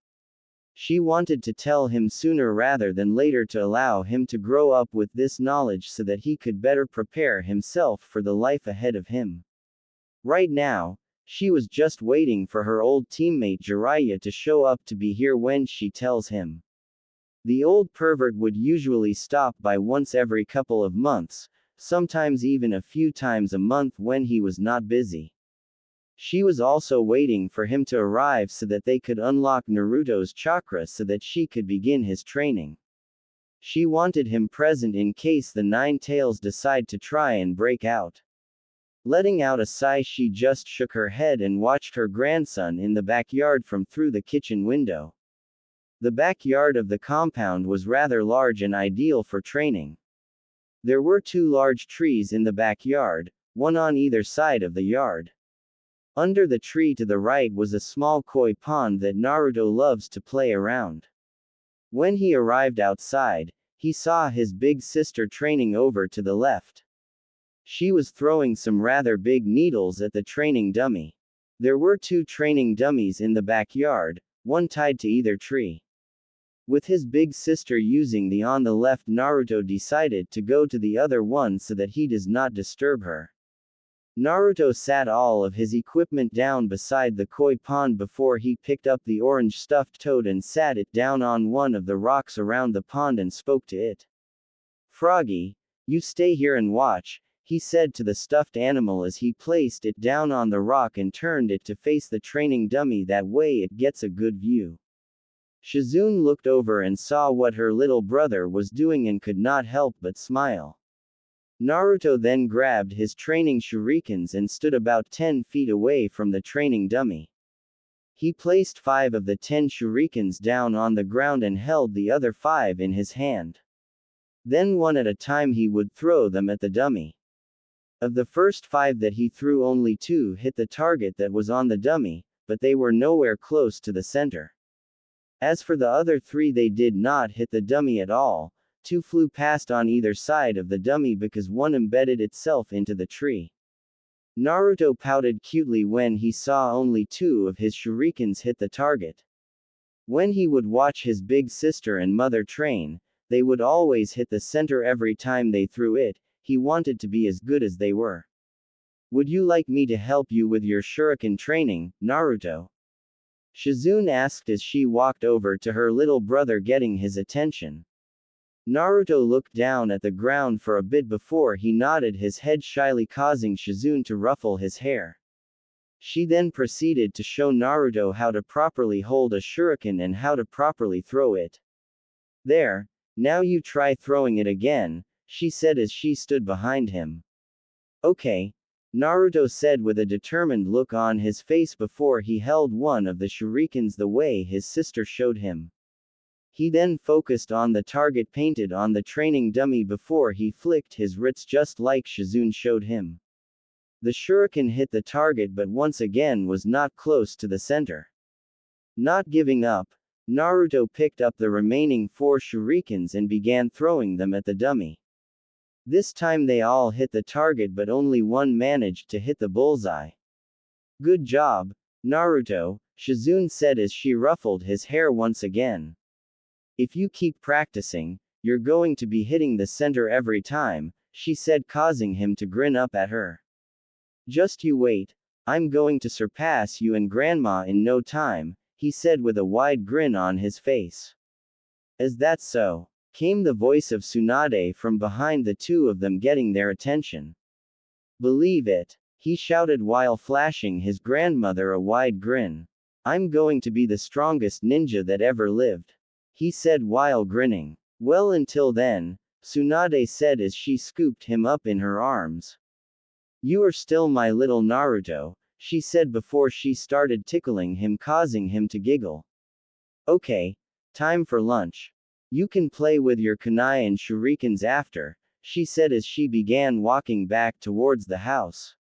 Speaker 1: She wanted to tell him sooner rather than later to allow him to grow up with this knowledge so that he could better prepare himself for the life ahead of him. Right now, she was just waiting for her old teammate Jiraiya to show up to be here when she tells him. The old pervert would usually stop by once every couple of months, sometimes even a few times a month when he was not busy. She was also waiting for him to arrive so that they could unlock Naruto's chakra so that she could begin his training. She wanted him present in case the 9 tails decide to try and break out. Letting out a sigh, she just shook her head and watched her grandson in the backyard from through the kitchen window. The backyard of the compound was rather large and ideal for training. There were 2 large trees in the backyard, one on either side of the yard. Under the tree to the right was a small koi pond that Naruto loves to play around. When he arrived outside, he saw his big sister training over to the left. She was throwing some rather big needles at the training dummy. There were 2 training dummies in the backyard, one tied to either tree. With his big sister using the on the left, Naruto decided to go to the other one so that he does not disturb her. Naruto sat all of his equipment down beside the koi pond before he picked up the orange stuffed toad and sat it down on one of the rocks around the pond and spoke to it. Froggy, you stay here and watch, he said to the stuffed animal as he placed it down on the rock and turned it to face the training dummy, that way it gets a good view. Shizune looked over and saw what her little brother was doing and could not help but smile. Naruto then grabbed his training shurikens and stood about 10 feet away from the training dummy. He placed 5 of the 10 shurikens down on the ground and held the other 5 in his hand. Then one at a time he would throw them at the dummy. Of the first 5 that he threw, only 2 hit the target that was on the dummy, but they were nowhere close to the center. As for the other 3, they did not hit the dummy at all. 2 flew past on either side of the dummy because one embedded itself into the tree. Naruto pouted cutely when he saw only 2 of his shurikens hit the target. When he would watch his big sister and mother train, they would always hit the center every time they threw it. He wanted to be as good as they were. Would you like me to help you with your shuriken training, Naruto? Shizune asked as she walked over to her little brother, getting his attention. Naruto looked down at the ground for a bit before he nodded his head shyly, causing Shizune to ruffle his hair. She then proceeded to show Naruto how to properly hold a shuriken and how to properly throw it. There, now you try throwing it again, she said as she stood behind him. Okay, Naruto said with a determined look on his face before he held one of the shurikens the way his sister showed him. He then focused on the target painted on the training dummy before he flicked his wrist just like Shizune showed him. The shuriken hit the target but once again was not close to the center. Not giving up, Naruto picked up the remaining 4 shurikens and began throwing them at the dummy. This time they all hit the target but only one managed to hit the bullseye. Good job, Naruto, Shizune said as she ruffled his hair once again. If you keep practicing, you're going to be hitting the center every time, she said, causing him to grin up at her. Just you wait, I'm going to surpass you and Grandma in no time, he said with a wide grin on his face. Is that so? Came the voice of Tsunade from behind the 2 of them, getting their attention. Believe it, he shouted while flashing his grandmother a wide grin. I'm going to be the strongest ninja that ever lived, he said while grinning. Well, until then, Tsunade said as she scooped him up in her arms. You are still my little Naruto, she said before she started tickling him, causing him to giggle. Okay, time for lunch. You can play with your kunai and shurikens after, she said as she began walking back towards the house.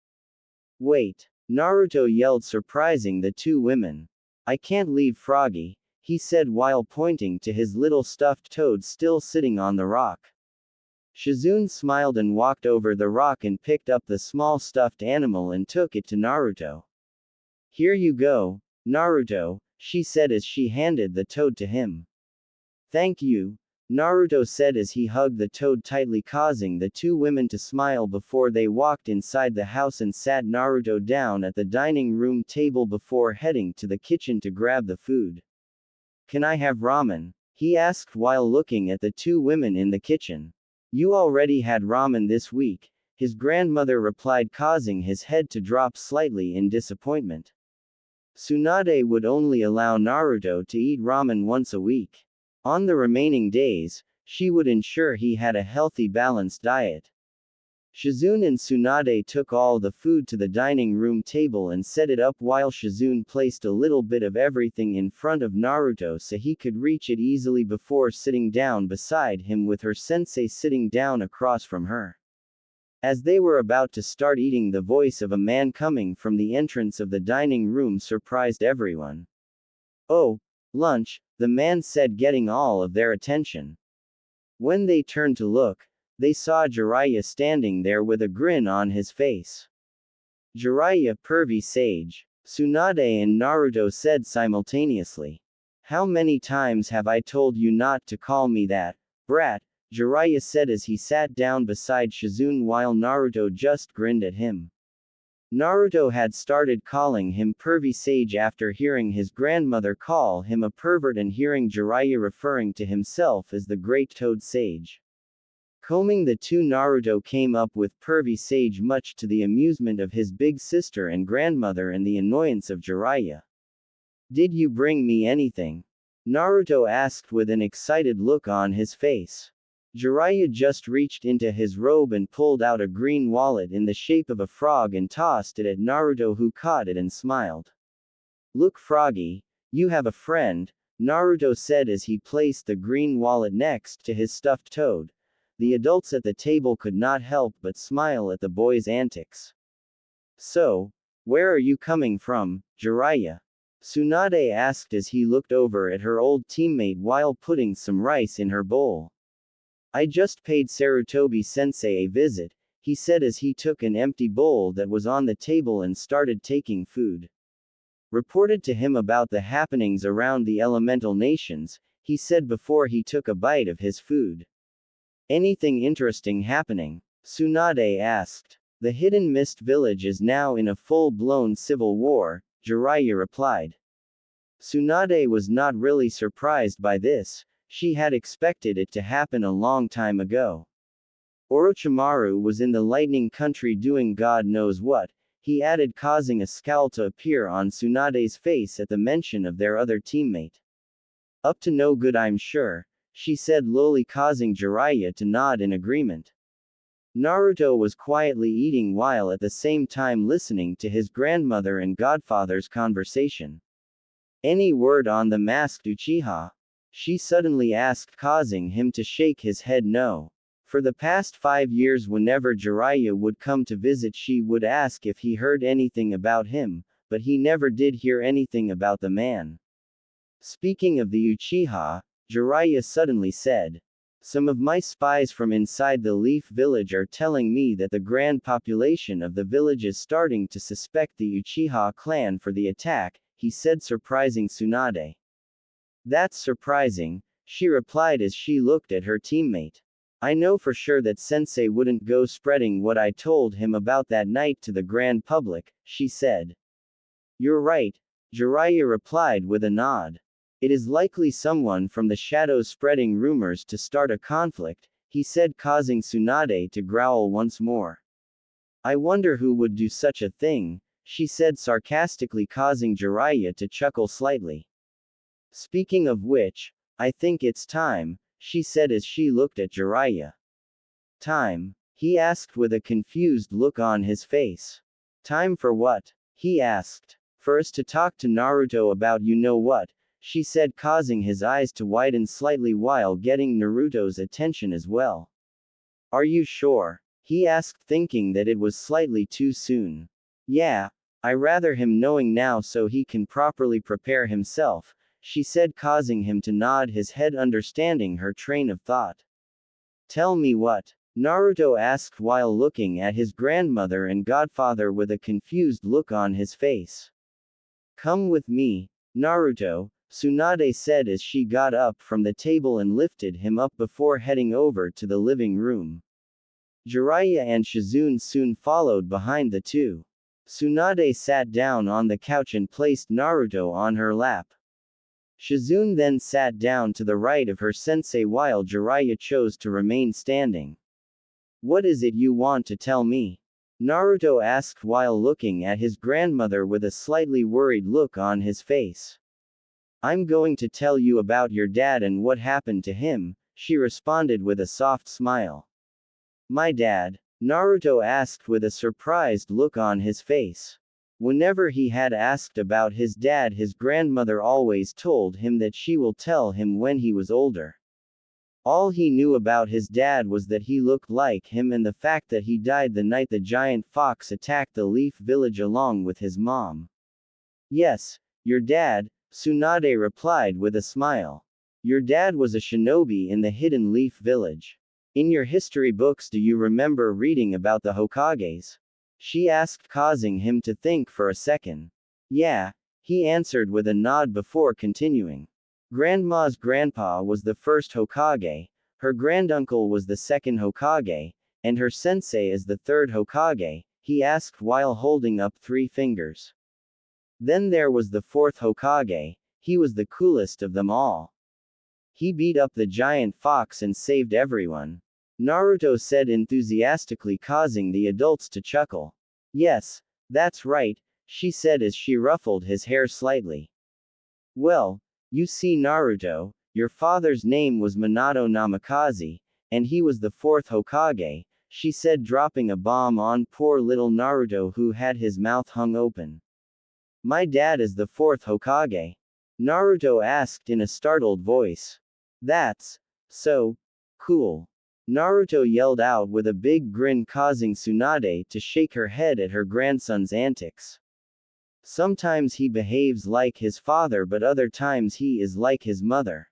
Speaker 1: Wait, Naruto yelled, surprising the 2 women. I can't leave Froggy, he said while pointing to his little stuffed toad still sitting on the rock. Shizune smiled and walked over the rock and picked up the small stuffed animal and took it to Naruto. Here you go, Naruto, she said as she handed the toad to him. Thank you, Naruto said as he hugged the toad tightly, causing the 2 women to smile before they walked inside the house and sat Naruto down at the dining room table before heading to the kitchen to grab the food. Can I have ramen? He asked while looking at the 2 women in the kitchen. You already had ramen this week, his grandmother replied, causing his head to drop slightly in disappointment. Tsunade would only allow Naruto to eat ramen once a week. On the remaining days, she would ensure he had a healthy, balanced diet. Shizune and Tsunade took all the food to the dining room table and set it up while Shizune placed a little bit of everything in front of Naruto so he could reach it easily before sitting down beside him, with her sensei sitting down across from her. As they were about to start eating, the voice of a man coming from the entrance of the dining room surprised everyone. Oh, lunch, the man said, getting all of their attention. When they turned to look, they saw Jiraiya standing there with a grin on his face. Jiraiya, pervy sage, Tsunade and Naruto said simultaneously. How many times have I told you not to call me that, brat? Jiraiya said as he sat down beside Shizune while Naruto just grinned at him. Naruto had started calling him pervy sage after hearing his grandmother call him a pervert and hearing Jiraiya referring to himself as the great toad sage. Combing the two, Naruto came up with pervy sage, much to the amusement of his big sister and grandmother and the annoyance of Jiraiya. Did you bring me anything? Naruto asked with an excited look on his face. Jiraiya just reached into his robe and pulled out a green wallet in the shape of a frog and tossed it at Naruto, who caught it and smiled. Look, Froggy, you have a friend, Naruto said as he placed the green wallet next to his stuffed toad. The adults at the table could not help but smile at the boy's antics. So, where are you coming from, Jiraiya? Tsunade asked as he looked over at her old teammate while putting some rice in her bowl. I just paid Sarutobi-sensei a visit, he said as he took an empty bowl that was on the table and started taking food. Reported to him about the happenings around the elemental nations, he said before he took a bite of his food. Anything interesting happening? Tsunade asked. The Hidden Mist village is now in a full-blown civil war, Jiraiya replied. Tsunade was not really surprised by this, she had expected it to happen a long time ago. Orochimaru was in the Lightning Country doing God knows what, he added, causing a scowl to appear on Tsunade's face at the mention of their other teammate. Up to no good, I'm sure, she said lowly, causing Jiraiya to nod in agreement. Naruto was quietly eating while at the same time listening to his grandmother and godfather's conversation. Any word on the masked Uchiha? She suddenly asked, causing him to shake his head no. For the past 5 years, whenever Jiraiya would come to visit, she would ask if he heard anything about him, but he never did hear anything about the man. Speaking of the Uchiha, Jiraiya suddenly said, some of my spies from inside the Leaf Village are telling me that the grand population of the village is starting to suspect the Uchiha clan for the attack, he said, surprising Tsunade. That's surprising, she replied as she looked at her teammate. I know for sure that sensei wouldn't go spreading what I told him about that night to the grand public, she said. You're right, Jiraiya replied with a nod. It is likely someone from the shadows spreading rumors to start a conflict, he said, causing Tsunade to growl once more. I wonder who would do such a thing, she said sarcastically, causing Jiraiya to chuckle slightly. Speaking of which, I think it's time, she said as she looked at Jiraiya. Time? He asked with a confused look on his face. Time for what? He asked. For us to talk to Naruto about you know what, she said, causing his eyes to widen slightly while getting Naruto's attention as well. Are you sure? He asked, thinking that it was slightly too soon. Yeah, I rather him knowing now so he can properly prepare himself, she said, causing him to nod his head, understanding her train of thought. Tell me what? Naruto asked while looking at his grandmother and godfather with a confused look on his face. Come with me, Naruto, Tsunade said as she got up from the table and lifted him up before heading over to the living room. Jiraiya and Shizune soon followed behind the two. Tsunade sat down on the couch and placed Naruto on her lap. Shizune then sat down to the right of her sensei while Jiraiya chose to remain standing. What is it you want to tell me? Naruto asked while looking at his grandmother with a slightly worried look on his face. I'm going to tell you about your dad and what happened to him, she responded with a soft smile. My dad? Naruto asked with a surprised look on his face. Whenever he had asked about his dad, his grandmother always told him that she will tell him when he was older. All he knew about his dad was that he looked like him and the fact that he died the night the giant fox attacked the Leaf Village along with his mom. Yes, your dad, Tsunade replied with a smile. Your dad was a shinobi in the Hidden Leaf Village. In your history books, do you remember reading about the Hokages? She asked, causing him to think for a second. Yeah, he answered with a nod before continuing. Grandma's grandpa was the first Hokage, her granduncle was the second Hokage, and her sensei is the third Hokage, he asked while holding up 3 fingers. Then there was the fourth Hokage, he was the coolest of them all. He beat up the giant fox and saved everyone. Naruto said enthusiastically, causing the adults to chuckle. Yes, that's right, she said as she ruffled his hair slightly. Well, you see Naruto, your father's name was Minato Namikaze, and he was the fourth Hokage, she said, dropping a bomb on poor little Naruto who had his mouth hung open. My dad is the fourth Hokage? Naruto asked in a startled voice. That's so cool. Naruto yelled out with a big grin, causing Tsunade to shake her head at her grandson's antics. Sometimes he behaves like his father, but other times he is like his mother.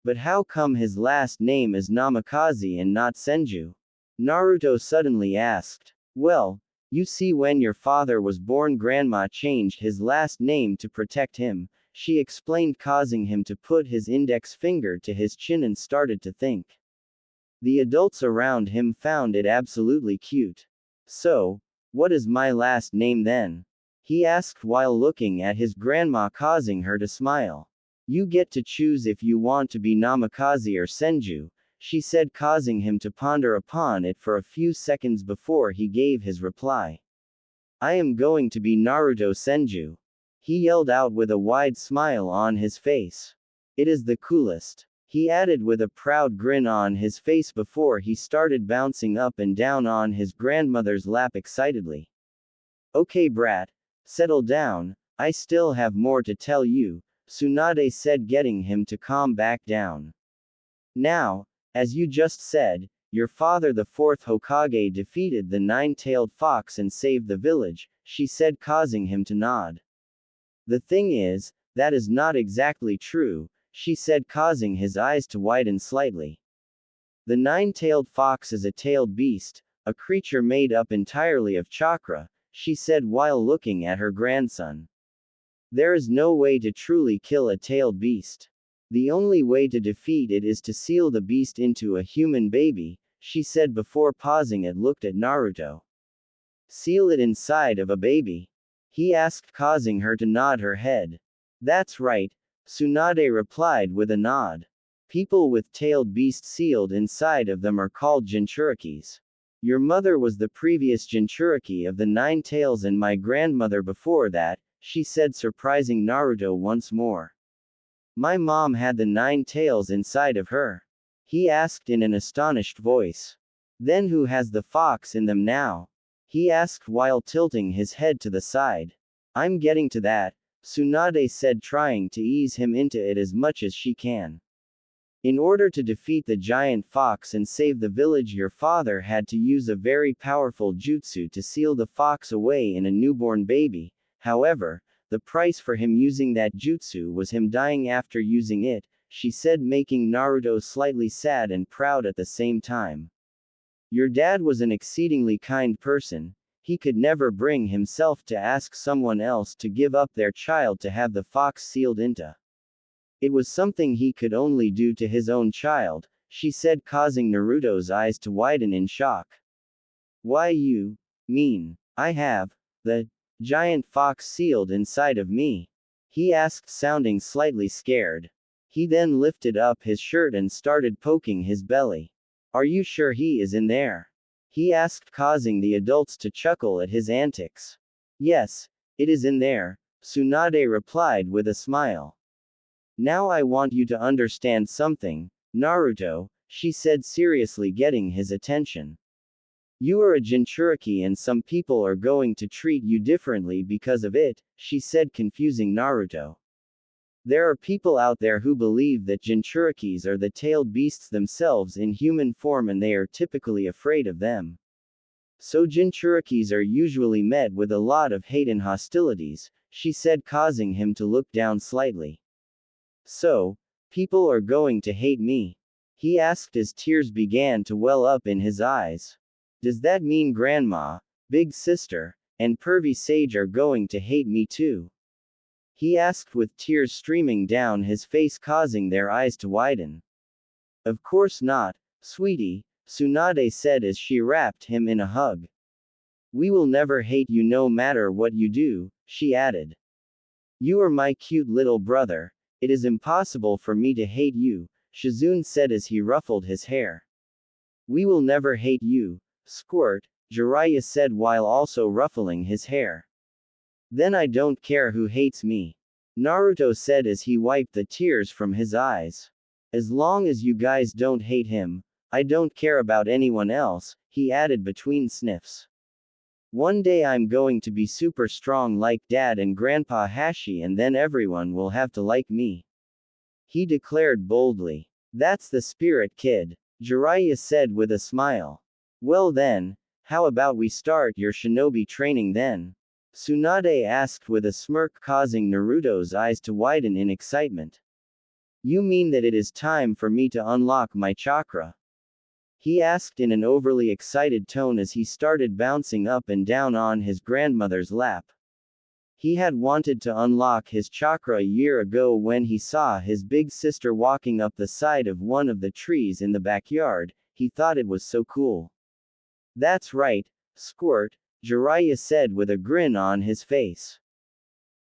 Speaker 1: But how come his last name is Namikaze and not Senju? Naruto suddenly asked. Well, you see, when your father was born, Grandma changed his last name to protect him, she explained, causing him to put his index finger to his chin and started to think. The adults around him found it absolutely cute. So, what is my last name then? He asked while looking at his grandma, causing her to smile. You get to choose if you want to be Namikaze or Senju, she said, causing him to ponder upon it for a few seconds before he gave his reply. I am going to be Naruto Senju. He yelled out with a wide smile on his face. It is the coolest, he added with a proud grin on his face before he started bouncing up and down on his grandmother's lap excitedly. Okay, brat. Settle down, I still have more to tell you, Tsunade said, getting him to calm back down. Now, as you just said, your father, the fourth Hokage, defeated the nine-tailed fox and saved the village, she said, causing him to nod. The thing is, that is not exactly true, she said, causing his eyes to widen slightly. The nine-tailed fox is a tailed beast, a creature made up entirely of chakra, she said while looking at her grandson. There is no way to truly kill a tailed beast. The only way to defeat it is to seal the beast into a human baby, she said before pausing and looked at Naruto. Seal it inside of a baby? He asked, causing her to nod her head. That's right, Tsunade replied with a nod. People with tailed beasts sealed inside of them are called Jinchurikis. Your mother was the previous Jinchuriki of the nine tails and my grandmother before that, she said, surprising Naruto once more. My mom had the nine tails inside of her? He asked in an astonished voice. Then who has the fox in them now? He asked while tilting his head to the side. I'm getting to that, Tsunade said, trying to ease him into it as much as she can. In order to defeat the giant fox and save the village, your father had to use a very powerful jutsu to seal the fox away in a newborn baby. However, the price for him using that jutsu was him dying after using it, she said, making Naruto slightly sad and proud at the same time. Your dad was an exceedingly kind person, he could never bring himself to ask someone else to give up their child to have the fox sealed into. It was something he could only do to his own child, she said, causing Naruto's eyes to widen in shock. Why, you mean I have the giant fox sealed inside of me? He asked, sounding slightly scared. He then lifted up his shirt and started poking his belly. Are you sure he is in there? He asked, causing the adults to chuckle at his antics. Yes, it is in there, Tsunade replied with a smile. Now I want you to understand something, Naruto, she said seriously, getting his attention. You are a Jinchuriki and some people are going to treat you differently because of it, she said, confusing Naruto. There are people out there who believe that Jinchurikis are the tailed beasts themselves in human form and they are typically afraid of them. So Jinchurikis are usually met with a lot of hate and hostilities, she said, causing him to look down slightly. So, people are going to hate me? He asked as tears began to well up in his eyes. Does that mean Grandma, Big Sister, and Pervy Sage are going to hate me too? He asked with tears streaming down his face, causing their eyes to widen. Of course not, sweetie, Tsunade said as she wrapped him in a hug. We will never hate you no matter what you do, she added. You are my cute little brother, it is impossible for me to hate you, Shizune said as he ruffled his hair. We will never hate you, Squirt, Jiraiya said while also ruffling his hair. Then I don't care who hates me, Naruto said as he wiped the tears from his eyes. As long as you guys don't hate him, I don't care about anyone else, he added between sniffs. One day I'm going to be super strong like Dad and Grandpa Hashi and then everyone will have to like me, he declared boldly. That's the spirit, kid, Jiraiya said with a smile. Well then, how about we start your shinobi training then? Tsunade asked with a smirk causing Naruto's eyes to widen in excitement. You mean that it is time for me to unlock my chakra? He asked in an overly excited tone as he started bouncing up and down on his grandmother's lap. He had wanted to unlock his chakra a year ago when he saw his big sister walking up the side of one of the trees in the backyard. He thought it was so cool. That's right, Squirt, Jiraiya said with a grin on his face.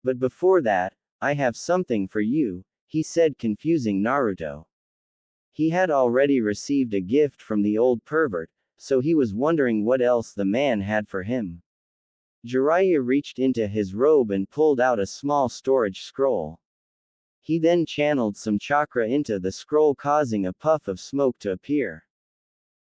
Speaker 1: But before that, I have something for you, he said, confusing Naruto. He had already received a gift from the old pervert, so he was wondering what else the man had for him. Jiraiya reached into his robe and pulled out a small storage scroll. He then channeled some chakra into the scroll, causing a puff of smoke to appear.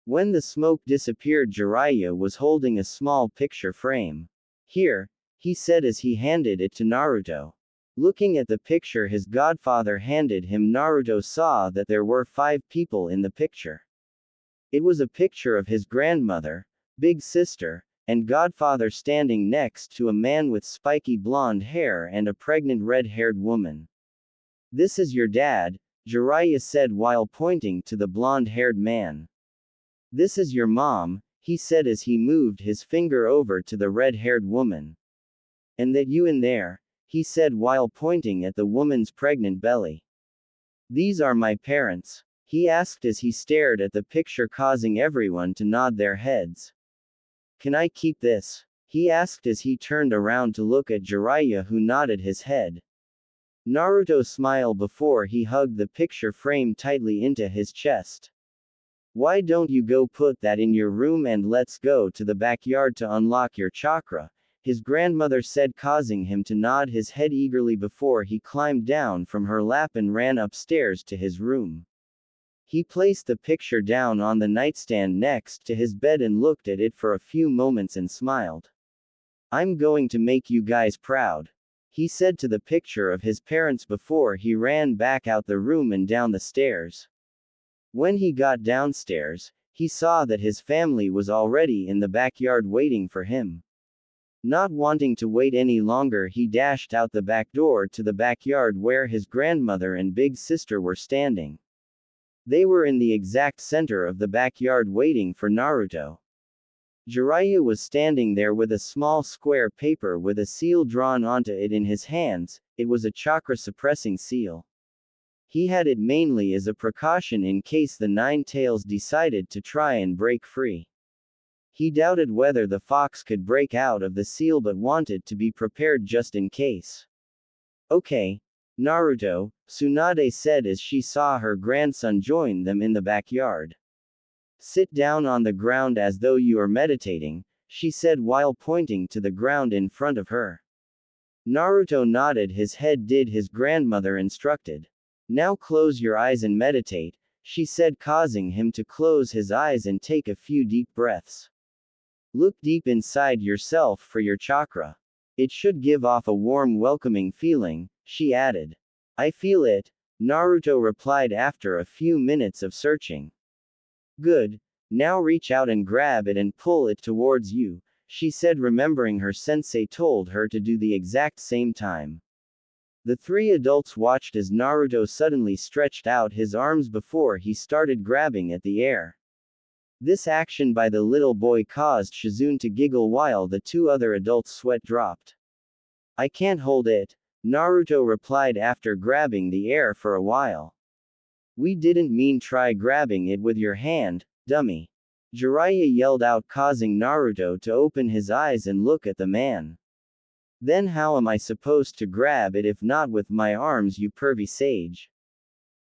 Speaker 1: When the smoke disappeared, Jiraiya was holding a small picture frame. Here, he said as he handed it to Naruto. Looking at the picture his godfather handed him, Naruto saw that there were 5 people in the picture. It was a picture of his grandmother, big sister, and godfather standing next to a man with spiky blonde hair and a pregnant red-haired woman. This is your dad, Jiraiya said while pointing to the blonde-haired man. This is your mom, he said as he moved his finger over to the red-haired woman. And that you in there, he said while pointing at the woman's pregnant belly. These are my parents, he asked as he stared at the picture, causing everyone to nod their heads. Can I keep this? He asked as he turned around to look at Jiraiya, who nodded his head. Naruto smiled before he hugged the picture frame tightly into his chest. Why don't you go put that in your room and let's go to the backyard to unlock your chakra, his grandmother said, causing him to nod his head eagerly before he climbed down from her lap and ran upstairs to his room. He placed the picture down on the nightstand next to his bed and looked at it for a few moments and smiled. I'm going to make you guys proud, he said to the picture of his parents before he ran back out the room and down the stairs. When he got downstairs, he saw that his family was already in the backyard waiting for him. Not wanting to wait any longer, he dashed out the back door to the backyard where his grandmother and big sister were standing. They were in the exact center of the backyard waiting for Naruto. Jiraiya was standing there with a small square paper with a seal drawn onto it in his hands. It was a chakra-suppressing seal. He had it mainly as a precaution in case the Nine Tails decided to try and break free. He doubted whether the fox could break out of the seal but wanted to be prepared just in case. Okay, Naruto, Tsunade said as she saw her grandson join them in the backyard. Sit down on the ground as though you are meditating, she said while pointing to the ground in front of her. Naruto nodded his head, did his grandmother instructed. Now close your eyes and meditate, she said, causing him to close his eyes and take a few deep breaths. Look deep inside yourself for your chakra. It should give off a warm, welcoming feeling, she added. I feel it, Naruto replied after a few minutes of searching. Good, now reach out and grab it and pull it towards you, she said, remembering her sensei told her to do the exact same time. The 3 adults watched as Naruto suddenly stretched out his arms before he started grabbing at the air. This action by the little boy caused Shizune to giggle while the 2 other adults' sweat dropped. I can't hold it, Naruto replied after grabbing the air for a while. We didn't mean try grabbing it with your hand, dummy, Jiraiya yelled out, causing Naruto to open his eyes and look at the man. Then how am I supposed to grab it if not with my arms, you pervy sage?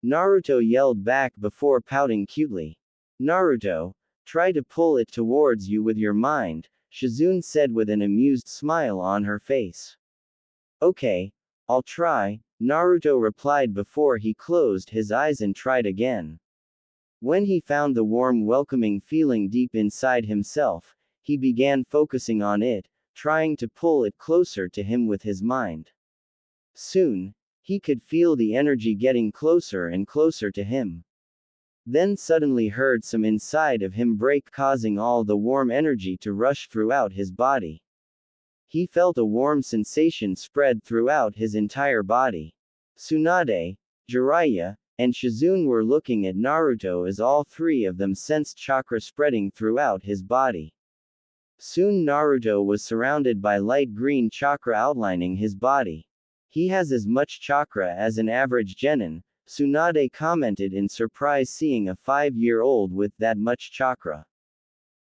Speaker 1: Naruto yelled back before pouting cutely. Naruto, Try to pull it towards you with your mind, Shizune said with an amused smile on her face. Okay, I'll try, Naruto replied before he closed his eyes and tried again. When he found the warm welcoming feeling deep inside himself, he began focusing on it, trying to pull it closer to him with his mind. Soon, he could feel the energy getting closer and closer to him. Then suddenly heard some inside of him break, causing all the warm energy to rush throughout his body. He felt a warm sensation spread throughout his entire body. Tsunade, Jiraiya, and Shizune were looking at Naruto as all three of them sensed chakra spreading throughout his body. Soon Naruto was surrounded by light green chakra outlining his body. He has as much chakra as an average genin, Tsunade commented in surprise seeing a 5-year-old with that much chakra.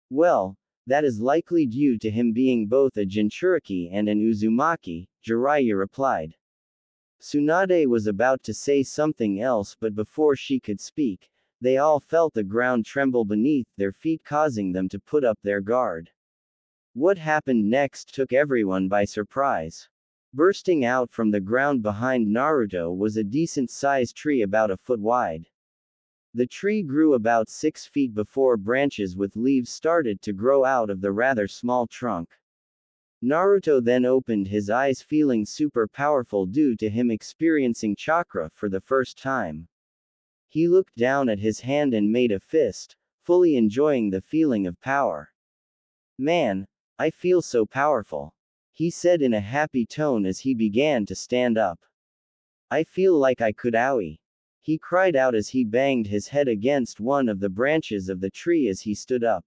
Speaker 1: Well, that is likely due to him being both a Jinchuriki and an Uzumaki, Jiraiya replied. Tsunade was about to say something else, but before she could speak, they all felt the ground tremble beneath their feet, causing them to put up their guard. What happened next took everyone by surprise. Bursting out from the ground behind Naruto was a decent-sized tree about a foot wide. The tree grew about 6 feet before branches with leaves started to grow out of the rather small trunk. Naruto then opened his eyes, feeling super powerful due to him experiencing chakra for the first time. He looked down at his hand and made a fist, fully enjoying the feeling of power. Man, I feel so powerful, he said in a happy tone as he began to stand up. I feel like I could owie, he cried out as he banged his head against one of the branches of the tree as he stood up.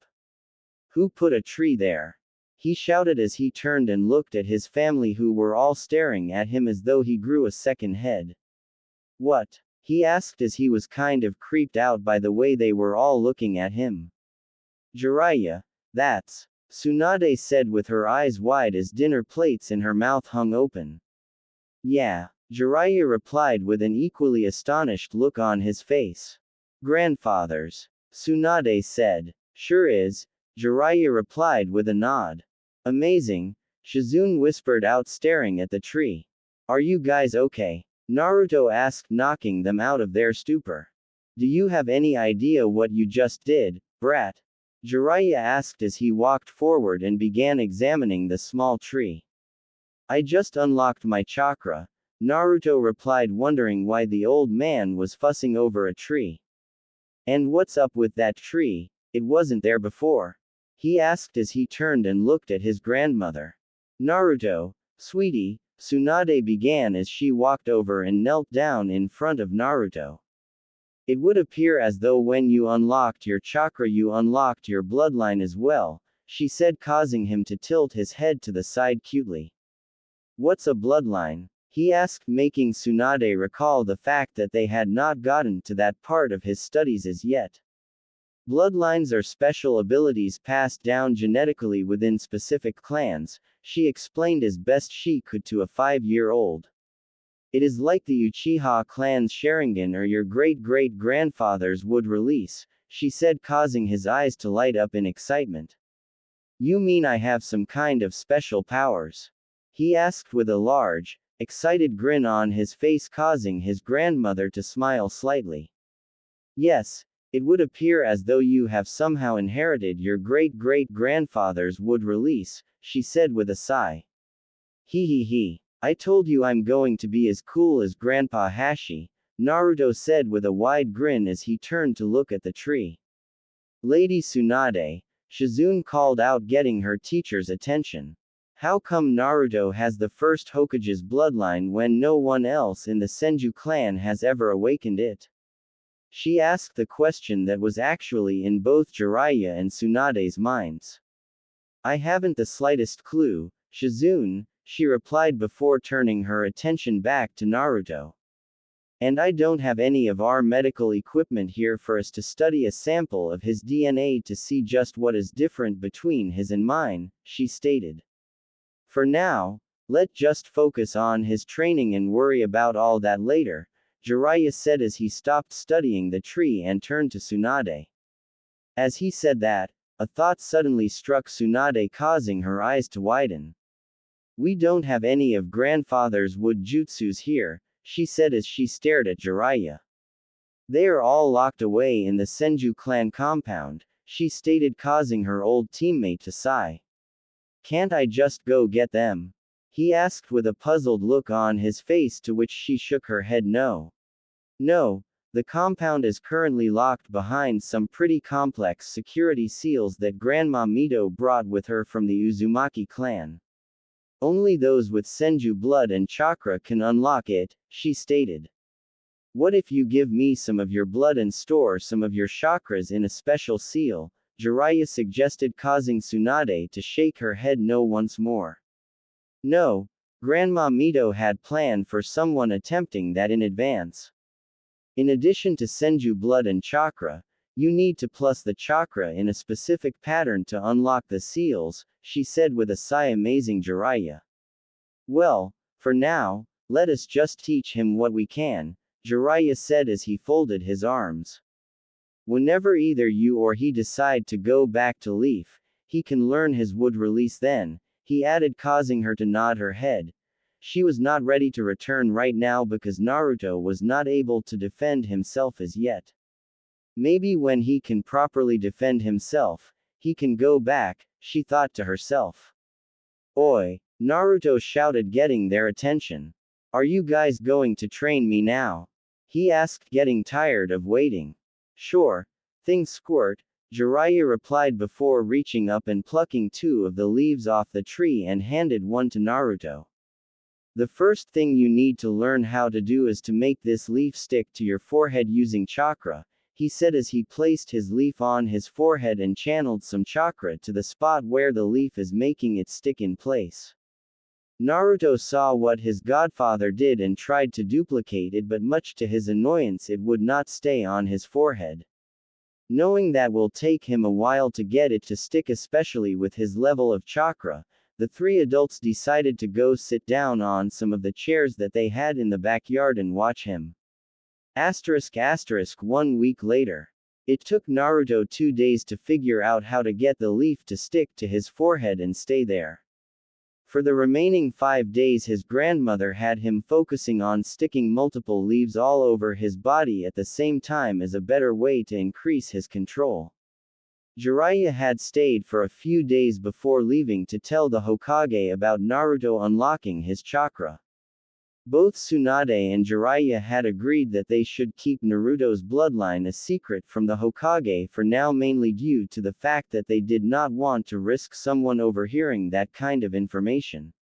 Speaker 1: Who put a tree there? He shouted as he turned and looked at his family, who were all staring at him as though he grew a second head. What? He asked as he was kind of creeped out by the way they were all looking at him. Jiraiya, that's, Tsunade said with her eyes wide as dinner plates in her mouth hung open. Yeah, Jiraiya replied with an equally astonished look on his face. Grandfathers, Tsunade said. Sure is, Jiraiya replied with a nod. Amazing, Shizune whispered out staring at the tree. Are you guys okay? Naruto asked, knocking them out of their stupor. Do you have any idea what you just did, brat? Jiraiya asked as he walked forward and began examining the small tree. I just unlocked my chakra, Naruto replied, wondering why the old man was fussing over a tree. And what's up with that tree? It wasn't there before, he asked as he turned and looked at his grandmother. Naruto, sweetie, Tsunade began as she walked over and knelt down in front of Naruto. It would appear as though when you unlocked your chakra you unlocked your bloodline as well, she said, causing him to tilt his head to the side cutely. What's a bloodline? He asked, making Tsunade recall the fact that they had not gotten to that part of his studies as yet. Bloodlines are special abilities passed down genetically within specific clans, she explained as best she could to a 5-year-old. It is like the Uchiha clan's Sharingan or your great-great-grandfather's would release, she said, causing his eyes to light up in excitement. You mean I have some kind of special powers? He asked with a large, excited grin on his face, causing his grandmother to smile slightly. Yes, it would appear as though you have somehow inherited your great-great-grandfather's would release, she said with a sigh. He. I told you I'm going to be as cool as Grandpa Hashi, Naruto said with a wide grin as he turned to look at the tree. Lady Tsunade, Shizune called out, getting her teacher's attention. How come Naruto has the first Hokage's bloodline when no one else in the Senju clan has ever awakened it? She asked the question that was actually in both Jiraiya and Tsunade's minds. I haven't the slightest clue, Shizune, she replied before turning her attention back to Naruto. And I don't have any of our medical equipment here for us to study a sample of his DNA to see just what is different between his and mine, she stated. For now, let's just focus on his training and worry about all that later, Jiraiya said as he stopped studying the tree and turned to Tsunade. As he said that, A thought suddenly struck Tsunade, causing her eyes to widen. We don't have any of grandfather's wood jutsus here, she said as she stared at Jiraiya. They are all locked away in the Senju clan compound, she stated, causing her old teammate to sigh. Can't I just go get them? He asked with a puzzled look on his face, to which she shook her head no. No, the compound is currently locked behind some pretty complex security seals that Grandma Mito brought with her from the Uzumaki clan. Only those with Senju blood and chakra can unlock it, she stated. What if you give me some of your blood and store some of your chakras in a special seal? Jiraiya suggested, causing Tsunade to shake her head no once more. No, Grandma Mito had planned for someone attempting that in advance. In addition to Senju blood and chakra, you need to plus the chakra in a specific pattern to unlock the seals, she said with a sigh, amazing Jiraiya. Well, for now, let us just teach him what we can, Jiraiya said as he folded his arms. Whenever either you or he decide to go back to Leaf, he can learn his wood release then, he added, causing her to nod her head. She was not ready to return right now because Naruto was not able to defend himself as yet. Maybe when he can properly defend himself, he can go back, she thought to herself. Oi! Naruto shouted, getting their attention. Are you guys going to train me now? He asked, getting tired of waiting. Sure. Things squirt, Jiraiya replied before reaching up and plucking 2 of the leaves off the tree and handed one to Naruto. The first thing you need to learn how to do is to make this leaf stick to your forehead using chakra, he said as he placed his leaf on his forehead and channeled some chakra to the spot where the leaf is, making it stick in place. Naruto saw what his godfather did and tried to duplicate it, but much to his annoyance it would not stay on his forehead. Knowing that will take him a while to get it to stick, especially with his level of chakra, the 3 adults decided to go sit down on some of the chairs that they had in the backyard and watch him. *** 1 week later. It took Naruto 2 days to figure out how to get the leaf to stick to his forehead and stay there. For the remaining 5 days his grandmother had him focusing on sticking multiple leaves all over his body at the same time as a better way to increase his control. Jiraiya had stayed for a few days before leaving to tell the Hokage about Naruto unlocking his chakra. Both Tsunade and Jiraiya had agreed that they should keep Naruto's bloodline a secret from the Hokage for now, mainly due to the fact that they did not want to risk someone overhearing that kind of information.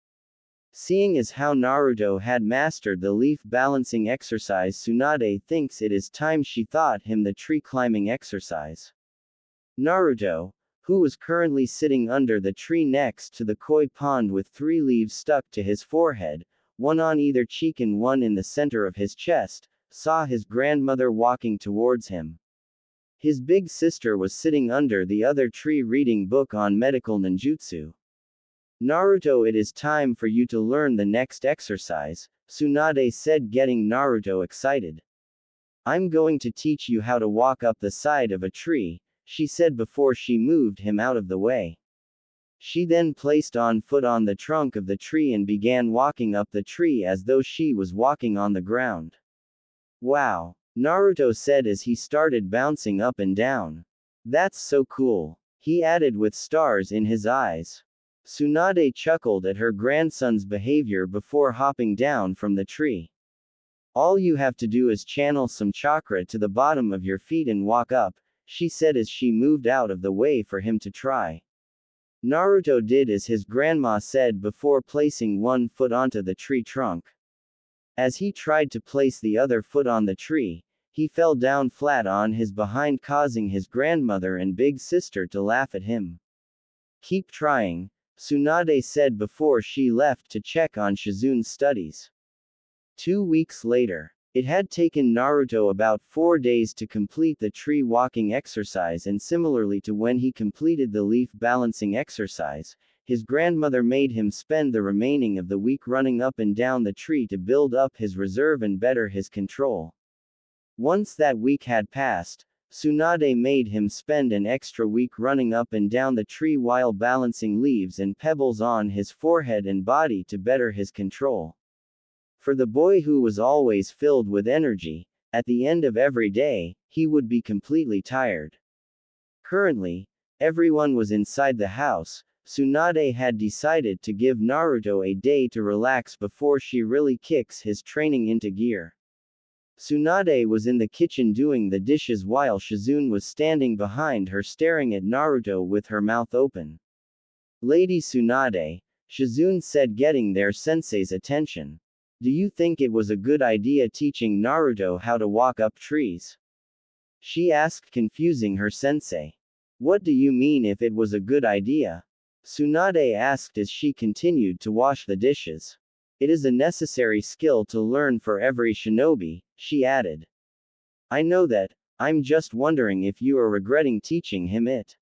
Speaker 1: Seeing as how Naruto had mastered the leaf balancing exercise, Tsunade thinks it is time she taught him the tree climbing exercise. Naruto, who was currently sitting under the tree next to the koi pond with 3 leaves stuck to his forehead, one on either cheek and one in the center of his chest, saw his grandmother walking towards him. His big sister was sitting under the other tree reading book on medical ninjutsu. Naruto, it is time for you to learn the next exercise, Tsunade said, getting Naruto excited. I'm going to teach you how to walk up the side of a tree, she said before she moved him out of the way. She then placed on foot on the trunk of the tree and began walking up the tree as though she was walking on the ground. Wow! Naruto said as he started bouncing up and down. That's so cool, he added with stars in his eyes. Tsunade chuckled at her grandson's behavior before hopping down from the tree. All you have to do is channel some chakra to the bottom of your feet and walk up, she said as she moved out of the way for him to try. Naruto did as his grandma said before placing one foot onto the tree trunk. As he tried to place the other foot on the tree, he fell down flat on his behind, causing his grandmother and big sister to laugh at him. Keep trying, Tsunade said before she left to check on Shizune's studies. 2 weeks later. It had taken Naruto about 4 days to complete the tree walking exercise, and similarly to when he completed the leaf balancing exercise, his grandmother made him spend the remaining of the week running up and down the tree to build up his reserve and better his control. Once that week had passed, Tsunade made him spend an extra week running up and down the tree while balancing leaves and pebbles on his forehead and body to better his control. For the boy who was always filled with energy, at the end of every day, he would be completely tired. Currently, everyone was inside the house. Tsunade had decided to give Naruto a day to relax before she really kicks his training into gear. Tsunade was in the kitchen doing the dishes while Shizune was standing behind her staring at Naruto with her mouth open. "Lady Tsunade," Shizune said, getting their sensei's attention. "Do you think it was a good idea teaching Naruto how to walk up trees?" she asked, confusing her sensei. "What do you mean if it was a good idea?" Tsunade asked as she continued to wash the dishes. "It is a necessary skill to learn for every shinobi," she added. "I know that. I'm just wondering if you are regretting teaching him it,"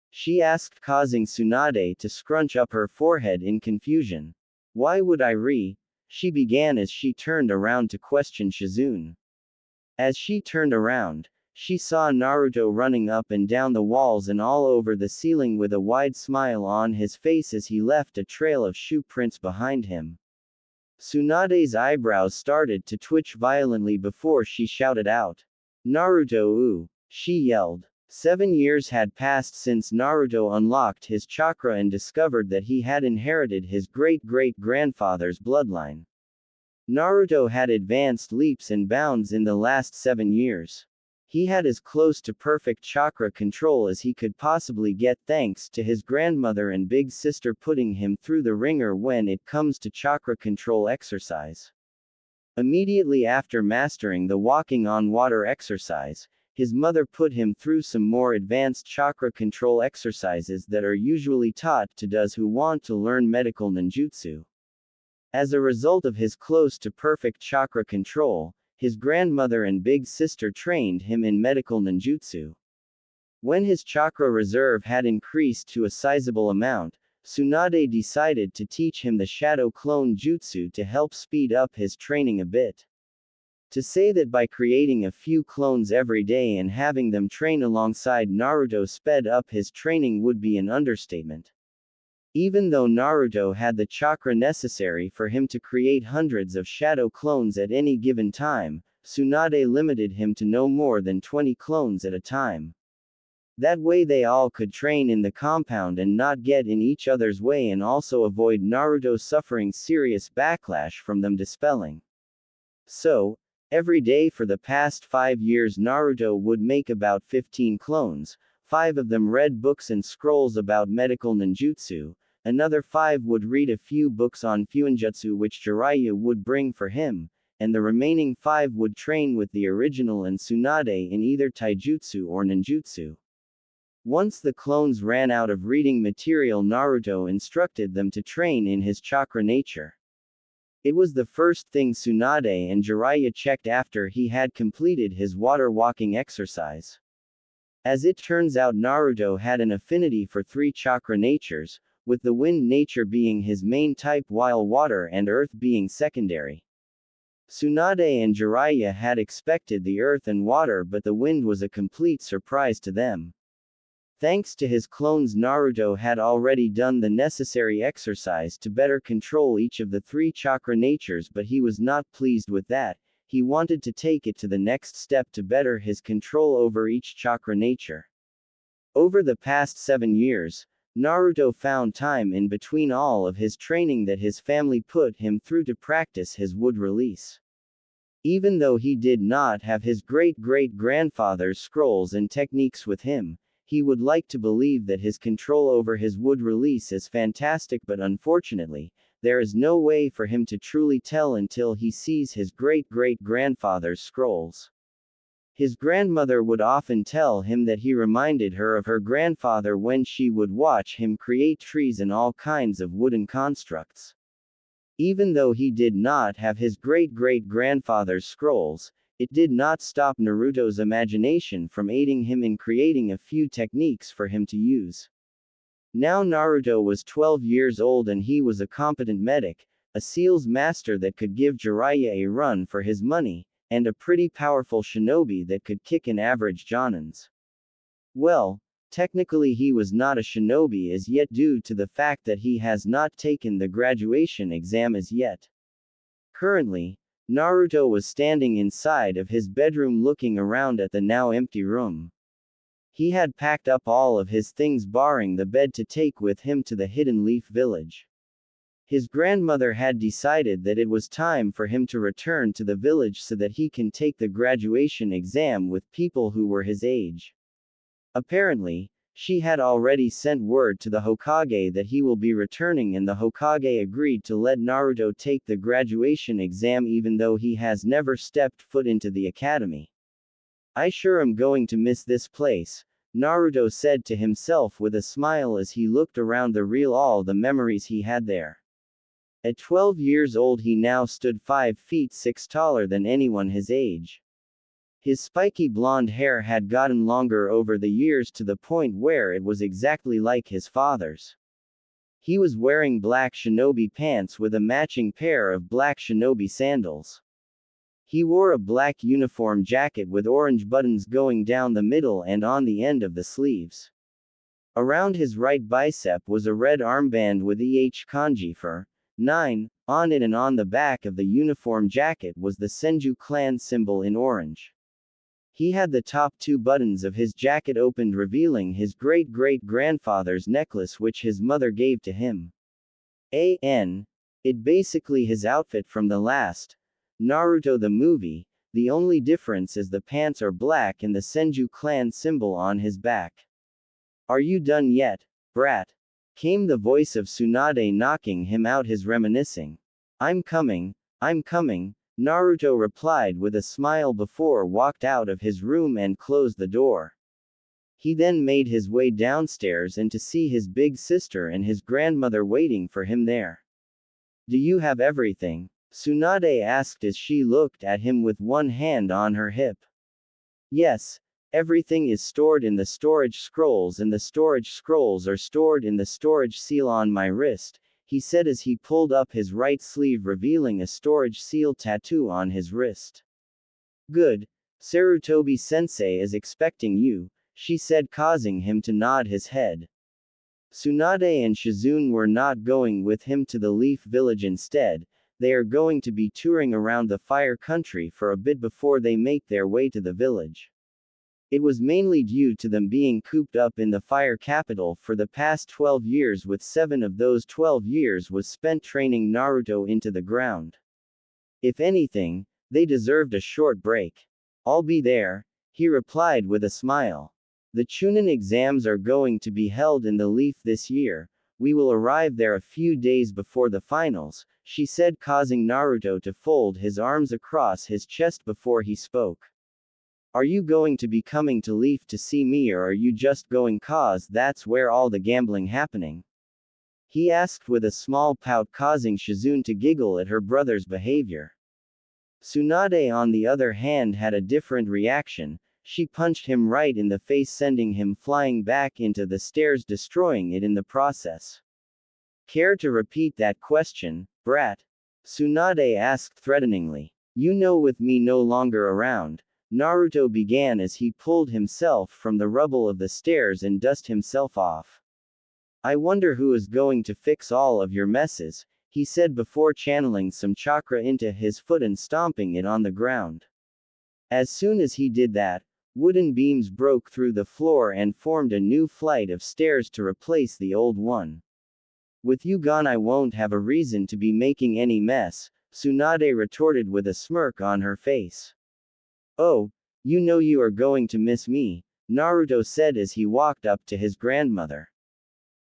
Speaker 1: she asked, causing Tsunade to scrunch up her forehead in confusion. "Why would I she began as she turned around to question Shizune. As she turned around, she saw Naruto running up and down the walls and all over the ceiling with a wide smile on his face as he left a trail of shoe prints behind him. Tsunade's eyebrows started to twitch violently before she shouted out, "Naruto ooh!" she yelled. 7 years had passed since Naruto unlocked his chakra and discovered that he had inherited his great-great-grandfather's bloodline. Naruto had advanced leaps and bounds in the last 7 years. He had as close to perfect chakra control as he could possibly get thanks to his grandmother and big sister putting him through the ringer when it comes to chakra control exercise. Immediately after mastering the walking on water exercise, his mother put him through some more advanced chakra control exercises that are usually taught to those who want to learn medical ninjutsu. As a result of his close to perfect chakra control, his grandmother and big sister trained him in medical ninjutsu. When his chakra reserve had increased to a sizable amount, Tsunade decided to teach him the shadow clone jutsu to help speed up his training a bit. To say that by creating a few clones every day and having them train alongside Naruto sped up his training would be an understatement. Even though Naruto had the chakra necessary for him to create hundreds of shadow clones at any given time, Tsunade limited him to no more than 20 clones at a time. That way they all could train in the compound and not get in each other's way and also avoid Naruto suffering serious backlash from them dispelling. So, every day for the past 5 years Naruto would make about 15 clones, 5 of them read books and scrolls about medical ninjutsu, another 5 would read a few books on fuinjutsu which Jiraiya would bring for him, and the remaining 5 would train with the original and Tsunade in either taijutsu or ninjutsu. Once the clones ran out of reading material, Naruto instructed them to train in his chakra nature. It was the first thing Tsunade and Jiraiya checked after he had completed his water walking exercise. As it turns out, Naruto had an affinity for 3 chakra natures, with the wind nature being his main type while water and earth being secondary. Tsunade and Jiraiya had expected the earth and water, but the wind was a complete surprise to them. Thanks to his clones, Naruto had already done the necessary exercise to better control each of the 3 chakra natures, but he was not pleased with that. He wanted to take it to the next step to better his control over each chakra nature. Over the past 7 years, Naruto found time in between all of his training that his family put him through to practice his wood release. Even though he did not have his great-great-grandfather's scrolls and techniques with him, he would like to believe that his control over his wood release is fantastic, but unfortunately, there is no way for him to truly tell until he sees his great-great-grandfather's scrolls. His grandmother would often tell him that he reminded her of her grandfather when she would watch him create trees and all kinds of wooden constructs. Even though he did not have his great-great-grandfather's scrolls, it did not stop Naruto's imagination from aiding him in creating a few techniques for him to use. Now Naruto was 12 years old and he was a competent medic, a seals master that could give Jiraiya a run for his money, and a pretty powerful shinobi that could kick an average Jonin's. Well, technically he was not a shinobi as yet due to the fact that he has not taken the graduation exam as yet. Currently, Naruto was standing inside of his bedroom looking around at the now empty room. He had packed up all of his things barring the bed to take with him to the Hidden Leaf village. His grandmother had decided that it was time for him to return to the village so that he can take the graduation exam with people who were his age. Apparently, she had already sent word to the Hokage that he will be returning and the Hokage agreed to let Naruto take the graduation exam even though he has never stepped foot into the academy. I sure am going to miss this place, Naruto said to himself with a smile as he looked around the real all the memories he had there. At 12 years old he now stood 5 feet 6 taller than anyone his age. His spiky blonde hair had gotten longer over the years to the point where it was exactly like his father's. He was wearing black shinobi pants with a matching pair of black shinobi sandals. He wore a black uniform jacket with orange buttons going down the middle and on the end of the sleeves. Around his right bicep was a red armband with kanji for 9 on it, and on the back of the uniform jacket was the Senju clan symbol in orange. He had the top 2 buttons of his jacket opened, revealing his great-great-grandfather's necklace which his mother gave to him. It basically his outfit from the last Naruto the movie, the only difference is the pants are black and the Senju clan symbol on his back. Are you done yet, brat? Came the voice of Tsunade knocking him out, his reminiscing. I'm coming, Naruto replied with a smile before walked out of his room and closed the door. He then made his way downstairs and to see his big sister and his grandmother waiting for him there. Do you have everything? Tsunade asked as she looked at him with one hand on her hip. Yes, everything is stored in the storage scrolls and the storage scrolls are stored in the storage seal on my wrist, he said as he pulled up his right sleeve revealing a storage seal tattoo on his wrist. Good. Sarutobi-sensei is expecting you, she said, causing him to nod his head. Tsunade and Shizune were not going with him to the Leaf Village instead, they are going to be touring around the Fire Country for a bit before they make their way to the village. It was mainly due to them being cooped up in the Fire Capital for the past 12 years, with 7 of those 12 years was spent training Naruto into the ground. If anything, they deserved a short break. I'll be there, he replied with a smile. The Chunin exams are going to be held in the Leaf this year, we will arrive there a few days before the finals, she said, causing Naruto to fold his arms across his chest before he spoke. Are you going to be coming to Leaf to see me, or are you just going cause that's where all the gambling happening? He asked with a small pout, causing Shizune to giggle at her brother's behavior. Tsunade on the other hand had a different reaction, she punched him right in the face sending him flying back into the stairs, destroying it in the process. Care to repeat that question, brat? Tsunade asked threateningly. You know, with me no longer around, Naruto began as he pulled himself from the rubble of the stairs and dusted himself off. I wonder who is going to fix all of your messes, he said before channeling some chakra into his foot and stomping it on the ground. As soon as he did that, wooden beams broke through the floor and formed a new flight of stairs to replace the old one. With you gone I won't have a reason to be making any mess, Tsunade retorted with a smirk on her face. Oh, you know you are going to miss me, Naruto said as he walked up to his grandmother.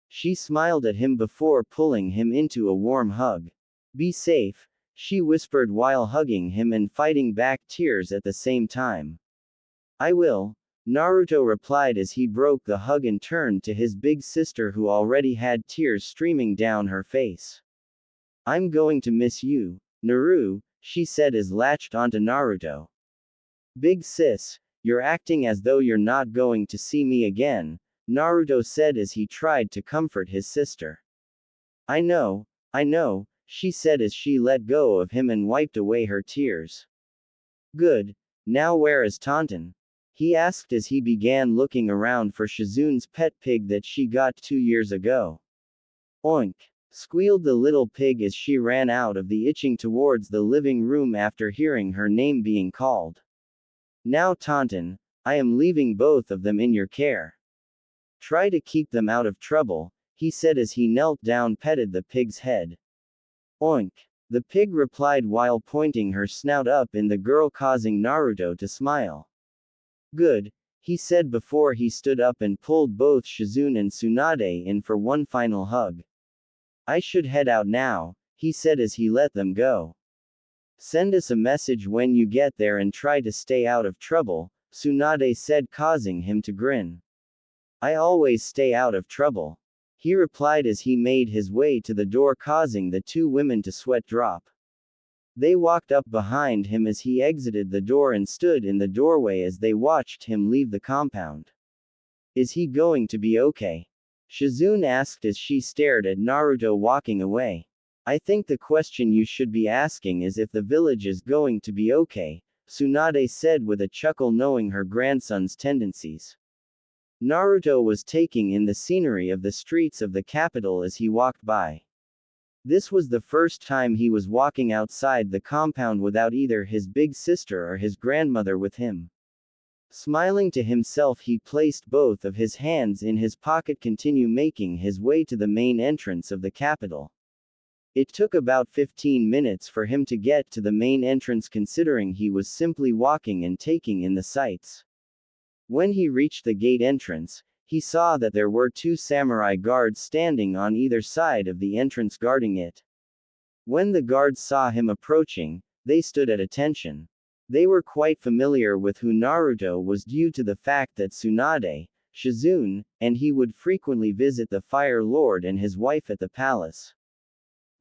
Speaker 1: She smiled at him before pulling him into a warm hug. Be safe, she whispered while hugging him and fighting back tears at the same time. I will, Naruto replied as he broke the hug and turned to his big sister who already had tears streaming down her face. I'm going to miss you, Naru, she said as latched onto Naruto. Big sis, you're acting as though you're not going to see me again, Naruto said as he tried to comfort his sister. I know, she said as she let go of him and wiped away her tears. Good. Now where is Tauntaun? He asked as he began looking around for Shizune's pet pig that she got 2 years ago. Oink! Squealed the little pig as she ran out of the itching towards the living room after hearing her name being called. Now Tauntaun, I am leaving both of them in your care. Try to keep them out of trouble, he said as he knelt down petted the pig's head. Oink! The pig replied while pointing her snout up in the girl, causing Naruto to smile. Good, he said before he stood up and pulled both Shizune and Tsunade in for one final hug. I should head out now, he said as he let them go. Send us a message when you get there and try to stay out of trouble, Tsunade said, causing him to grin. I always stay out of trouble, he replied as he made his way to the door, causing the two women to sweat drop. They walked up behind him as he exited the door and stood in the doorway as they watched him leave the compound. Is he going to be okay? Shizune asked as she stared at Naruto walking away. I think the question you should be asking is if the village is going to be okay, Tsunade said with a chuckle, knowing her grandson's tendencies. Naruto was taking in the scenery of the streets of the capital as he walked by. This was the first time he was walking outside the compound without either his big sister or his grandmother with him. Smiling to himself, he placed both of his hands in his pocket, continue making his way to the main entrance of the capital. It took about 15 minutes for him to get to the main entrance, considering he was simply walking and taking in the sights. When he reached the gate entrance, he saw that there were two samurai guards standing on either side of the entrance guarding it. When the guards saw him approaching, they stood at attention. They were quite familiar with who Naruto was due to the fact that Tsunade, Shizune, and he would frequently visit the Fire Lord and his wife at the palace.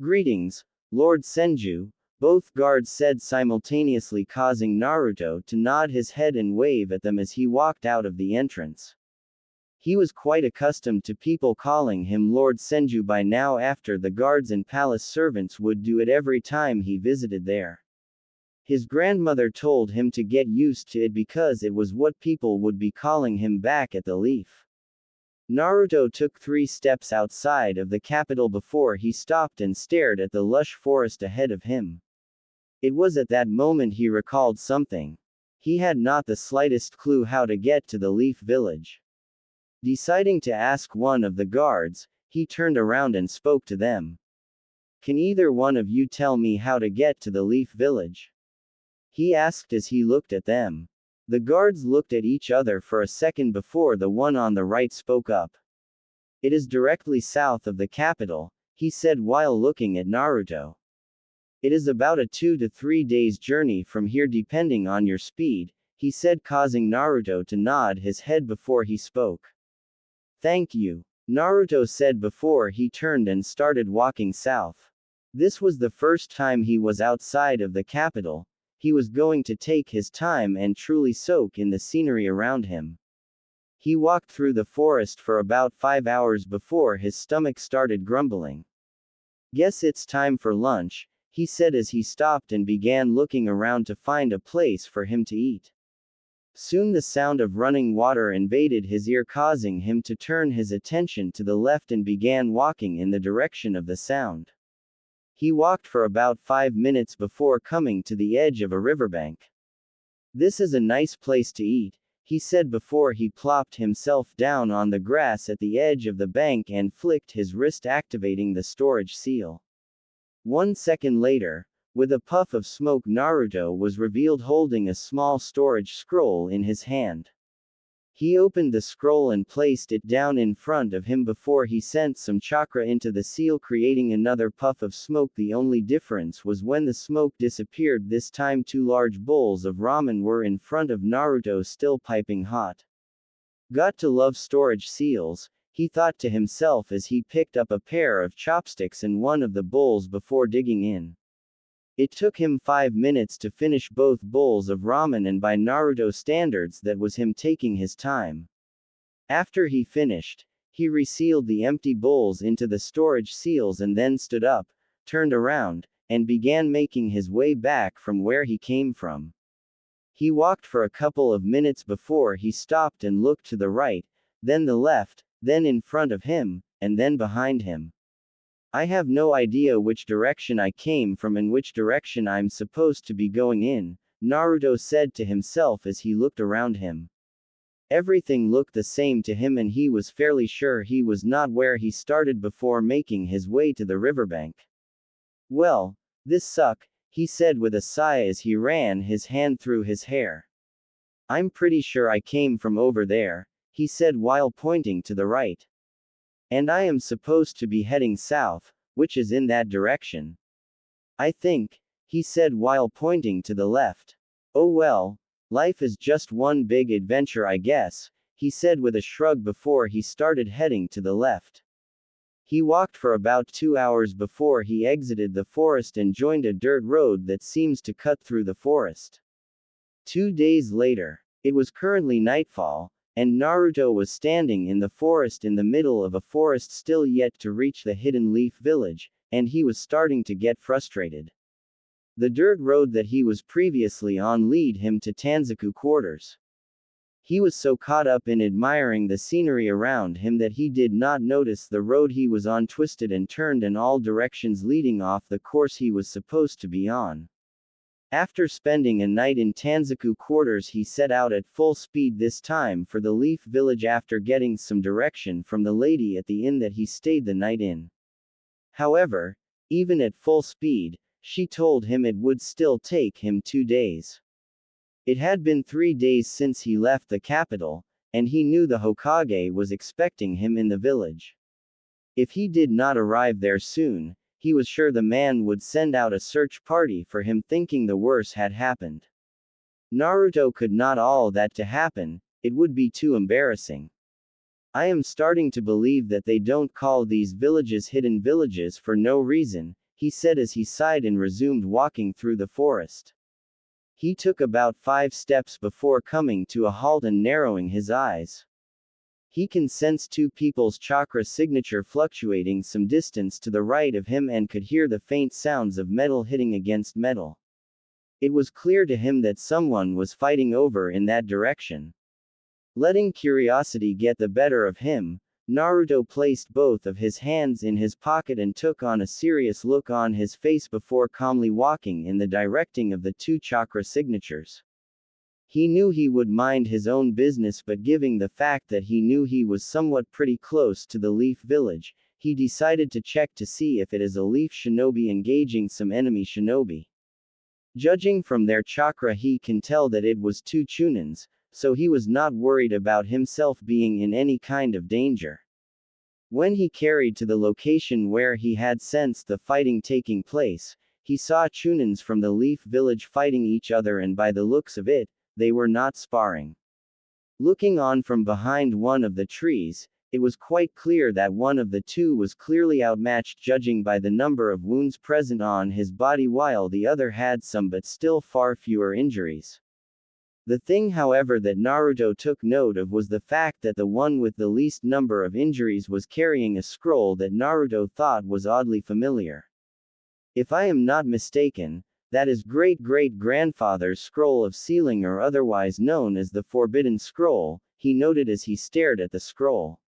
Speaker 1: Greetings, Lord Senju, both guards said simultaneously, causing Naruto to nod his head and wave at them as he walked out of the entrance. He was quite accustomed to people calling him Lord Senju by now, after the guards and palace servants would do it every time he visited there. His grandmother told him to get used to it because it was what people would be calling him back at the Leaf. Naruto took 3 steps outside of the capital before he stopped and stared at the lush forest ahead of him. It was at that moment he recalled something. He had not the slightest clue how to get to the Leaf Village. Deciding to ask one of the guards, he turned around and spoke to them. Can either one of you tell me how to get to the Leaf Village? He asked as he looked at them. The guards looked at each other for a second before the one on the right spoke up. It is directly south of the capital, he said while looking at Naruto. It is about a 2 to 3 days journey from here depending on your speed, he said, causing Naruto to nod his head before he spoke. Thank you, Naruto said before he turned and started walking south. This was the first time he was outside of the capital. He was going to take his time and truly soak in the scenery around him. He walked through the forest for about 5 hours before his stomach started grumbling. Guess it's time for lunch, he said as he stopped and began looking around to find a place for him to eat. Soon the sound of running water invaded his ear, causing him to turn his attention to the left and began walking in the direction of the sound. He walked for about 5 minutes before coming to the edge of a riverbank. This is a nice place to eat, he said before he plopped himself down on the grass at the edge of the bank and flicked his wrist, activating the storage seal. 1 second later, with a puff of smoke, Naruto was revealed holding a small storage scroll in his hand. He opened the scroll and placed it down in front of him before he sent some chakra into the seal, creating another puff of smoke. The only difference was when the smoke disappeared this time 2 large bowls of ramen were in front of Naruto, still piping hot. Got to love storage seals, he thought to himself as he picked up a pair of chopsticks and one of the bowls before digging in. It took him 5 minutes to finish both bowls of ramen, and by Naruto standards that was him taking his time. After he finished, he resealed the empty bowls into the storage seals and then stood up, turned around, and began making his way back from where he came from. He walked for a couple of minutes before he stopped and looked to the right, then the left, then in front of him, and then behind him. I have no idea which direction I came from and which direction I'm supposed to be going in, Naruto said to himself as he looked around him. Everything looked the same to him and he was fairly sure he was not where he started before making his way to the riverbank. Well, this suck, he said with a sigh as he ran his hand through his hair. I'm pretty sure I came from over there, he said while pointing to the right. And I am supposed to be heading south, which is in that direction. I think, he said while pointing to the left. Oh well, life is just one big adventure I guess, he said with a shrug before he started heading to the left. He walked for about 2 hours before he exited the forest and joined a dirt road that seems to cut through the forest. 2 days later, it was currently nightfall, and Naruto was standing in the forest in the middle of a forest still yet to reach the Hidden Leaf Village, and he was starting to get frustrated. The dirt road that he was previously on led him to Tanzaku quarters. He was so caught up in admiring the scenery around him that he did not notice the road he was on twisted and turned in all directions leading off the course he was supposed to be on. After spending a night in Tanzaku quarters, he set out at full speed this time for the Leaf Village after getting some direction from the lady at the inn that he stayed the night in. However, even at full speed, she told him it would still take him 2 days. It had been 3 days since he left the capital, and he knew the Hokage was expecting him in the village. If he did not arrive there soon, he was sure the man would send out a search party for him, thinking the worst had happened. Naruto could not allow that to happen, it would be too embarrassing. I am starting to believe that they don't call these villages hidden villages for no reason, he said as he sighed and resumed walking through the forest. He took about 5 steps before coming to a halt and narrowing his eyes. He can sense 2 people's chakra signature fluctuating some distance to the right of him and could hear the faint sounds of metal hitting against metal. It was clear to him that someone was fighting over in that direction. Letting curiosity get the better of him, Naruto placed both of his hands in his pocket and took on a serious look on his face before calmly walking in the direction of the 2 chakra signatures. He knew he would mind his own business, but given the fact that he knew he was somewhat pretty close to the Leaf Village, he decided to check to see if it is a Leaf Shinobi engaging some enemy shinobi. Judging from their chakra, he can tell that it was 2 Chunins, so he was not worried about himself being in any kind of danger. When he carried to the location where he had sensed the fighting taking place, he saw Chunins from the Leaf Village fighting each other, and by the looks of it, they were not sparring. Looking on from behind one of the trees, it was quite clear that one of the 2 was clearly outmatched judging by the number of wounds present on his body, while the other had some but still far fewer injuries. The thing, however, that Naruto took note of was the fact that the one with the least number of injuries was carrying a scroll that Naruto thought was oddly familiar. If I am not mistaken, that is great-great-grandfather's scroll of sealing, or otherwise known as the Forbidden Scroll, he noted as he stared at the scroll.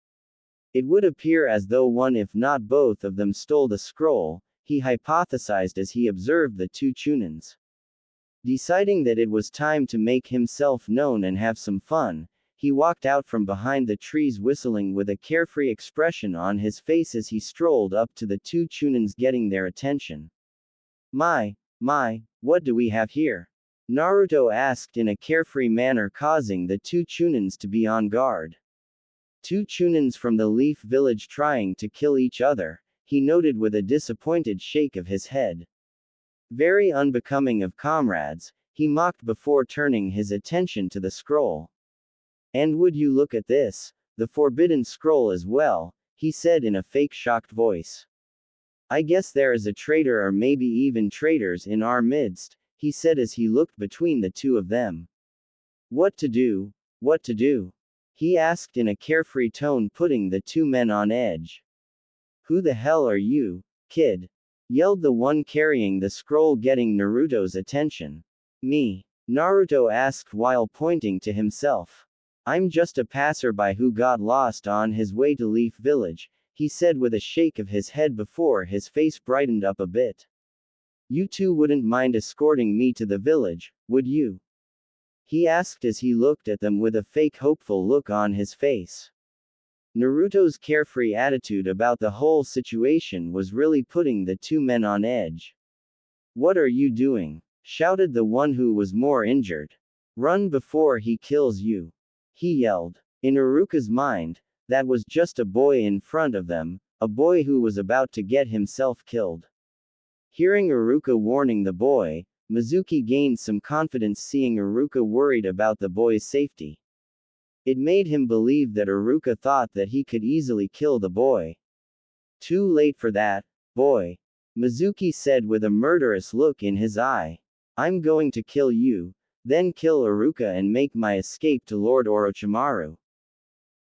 Speaker 1: It would appear as though one if not both of them stole the scroll, he hypothesized as he observed the 2 Chunins. Deciding that it was time to make himself known and have some fun, he walked out from behind the trees whistling with a carefree expression on his face as he strolled up to the 2 Chunins, getting their attention. My, what do we have here? Naruto asked in a carefree manner, causing the 2 Chunins to be on guard. 2 Chunins from the Leaf Village trying to kill each other, he noted with a disappointed shake of his head. Very unbecoming of comrades, he mocked before turning his attention to the scroll. And would you look at this, the Forbidden Scroll as well, he said in a fake shocked voice. I guess there is a traitor, or maybe even traitors in our midst, he said as he looked between the 2 of them. What to do? What to do? He asked in a carefree tone, putting the 2 men on edge. Who the hell are you, kid? Yelled the one carrying the scroll, getting Naruto's attention. Me. Naruto asked while pointing to himself. I'm just a passerby who got lost on his way to Leaf Village, he said with a shake of his head before his face brightened up a bit. You two wouldn't mind escorting me to the village, would you? He asked as he looked at them with a fake hopeful look on his face. Naruto's carefree attitude about the whole situation was really putting the two men on edge. What are you doing? Shouted the one who was more injured. Run before he kills you. He yelled. In Iruka's mind, that was just a boy in front of them, a boy who was about to get himself killed. Hearing Iruka warning the boy, Mizuki gained some confidence seeing Iruka worried about the boy's safety. It made him believe that Iruka thought that he could easily kill the boy. Too late for that, boy. Mizuki said with a murderous look in his eye. I'm going to kill you, then kill Iruka and make my escape to Lord Orochimaru.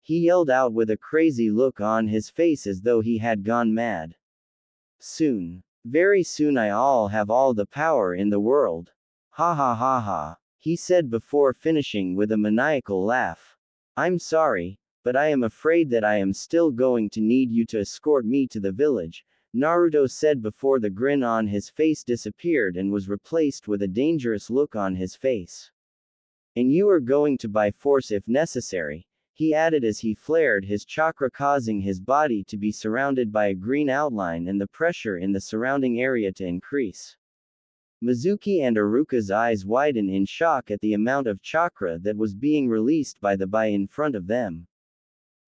Speaker 1: He yelled out with a crazy look on his face as though he had gone mad. Soon. Very soon I'll have all the power in the world. Ha ha ha ha. He said before finishing with a maniacal laugh. I'm sorry, but I am afraid that I am still going to need you to escort me to the village, Naruto said before the grin on his face disappeared and was replaced with a dangerous look on his face. And you are going to by force if necessary, he added as he flared his chakra causing his body to be surrounded by a green outline and the pressure in the surrounding area to increase. Mizuki and Iruka's eyes widen in shock at the amount of chakra that was being released by the Bai in front of them.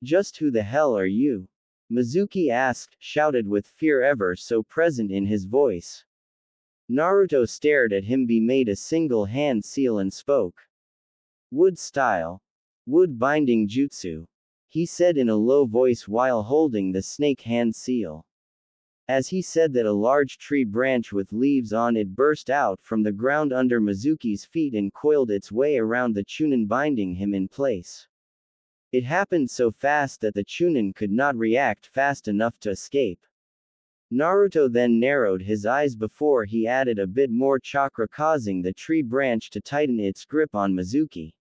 Speaker 1: Just who the hell are you? Mizuki asked, shouted with fear ever so present in his voice. Naruto stared at him be made a single hand seal and spoke. Wood style. Wood binding jutsu. He said in a low voice while holding the snake hand seal. As he said that a large tree branch with leaves on it burst out from the ground under Mizuki's feet and coiled its way around the Chunin binding him in place. It happened so fast that the Chunin could not react fast enough to escape. Naruto then narrowed his eyes before he added a bit more chakra causing the tree branch to tighten its grip on Mizuki.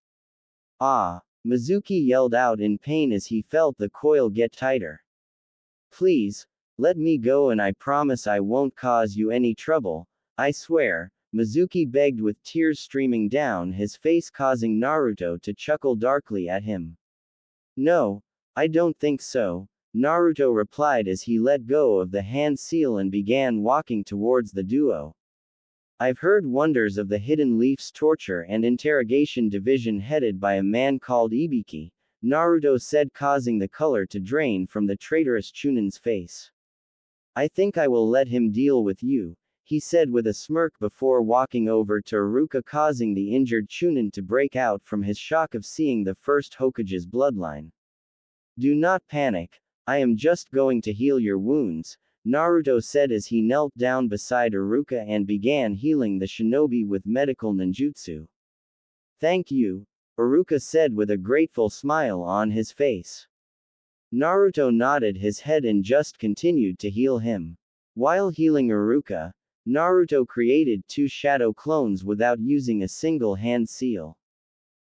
Speaker 1: Ah! Mizuki yelled out in pain as he felt the coil get tighter. Please, let me go and I promise I won't cause you any trouble, I swear, Mizuki begged with tears streaming down his face causing Naruto to chuckle darkly at him. No, I don't think so, Naruto replied as he let go of the hand seal and began walking towards the duo. I've heard wonders of the Hidden Leaf's torture and interrogation division headed by a man called Ibiki, Naruto said causing the color to drain from the traitorous Chunin's face. I think I will let him deal with you, he said with a smirk before walking over to Iruka causing the injured Chunin to break out from his shock of seeing the first Hokage's bloodline. Do not panic, I am just going to heal your wounds, Naruto said as he knelt down beside Iruka and began healing the shinobi with medical ninjutsu. Thank you, Iruka said with a grateful smile on his face. Naruto nodded his head and just continued to heal him. While healing Iruka, Naruto created 2 shadow clones without using a single hand seal.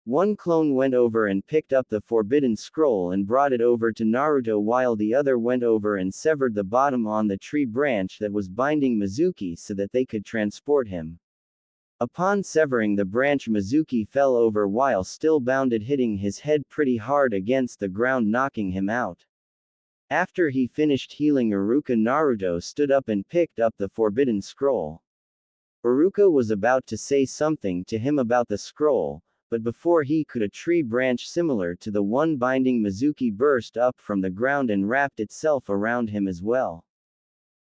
Speaker 1: One clone went over and picked up the forbidden scroll and brought it over to Naruto while the other went over and severed the bottom on the tree branch that was binding Mizuki so that they could transport him. Upon severing the branch, Mizuki fell over while still bounded, hitting his head pretty hard against the ground, knocking him out. After he finished healing Iruka, Naruto stood up and picked up the forbidden scroll. Iruka was about to say something to him about the scroll, but before he could, a tree branch similar to the one binding Mizuki burst up from the ground and wrapped itself around him as well.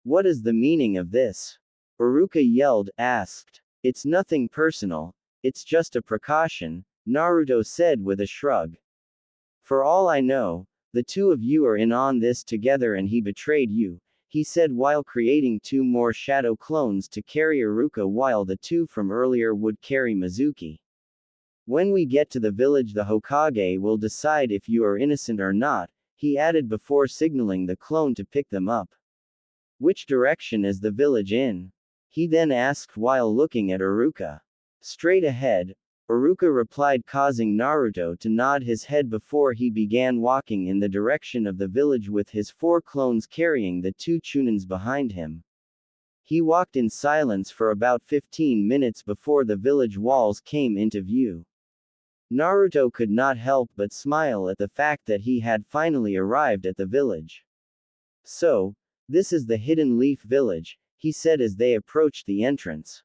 Speaker 1: What is the meaning of this? Iruka yelled, asked. It's nothing personal, it's just a precaution, Naruto said with a shrug. For all I know, the two of you are in on this together and he betrayed you, he said while creating 2 more shadow clones to carry Iruka while the 2 from earlier would carry Mizuki. When we get to the village, the Hokage will decide if you are innocent or not, he added before signaling the clone to pick them up. Which direction is the village in? He then asked while looking at Iruka. Straight ahead, Iruka replied, causing Naruto to nod his head before he began walking in the direction of the village with his 4 clones carrying the 2 Chunins behind him. He walked in silence for about 15 minutes before the village walls came into view. Naruto could not help but smile at the fact that he had finally arrived at the village. So, this is the Hidden Leaf Village, he said as they approached the entrance.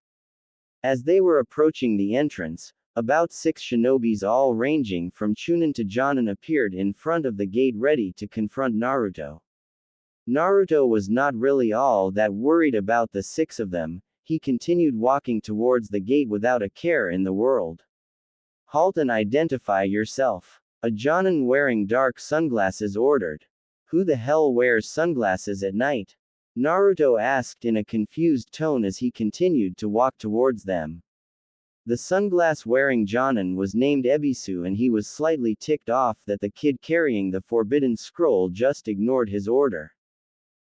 Speaker 1: As they were approaching the entrance, about 6 shinobis all ranging from Chunin to Jonin appeared in front of the gate ready to confront Naruto. Naruto was not really all that worried about the 6 of them. He continued walking towards the gate without a care in the world. Halt and identify yourself. A Jonin wearing dark sunglasses ordered. Who the hell wears sunglasses at night? Naruto asked in a confused tone as he continued to walk towards them. The sunglass-wearing Jonin was named Ebisu, and he was slightly ticked off that the kid carrying the forbidden scroll just ignored his order.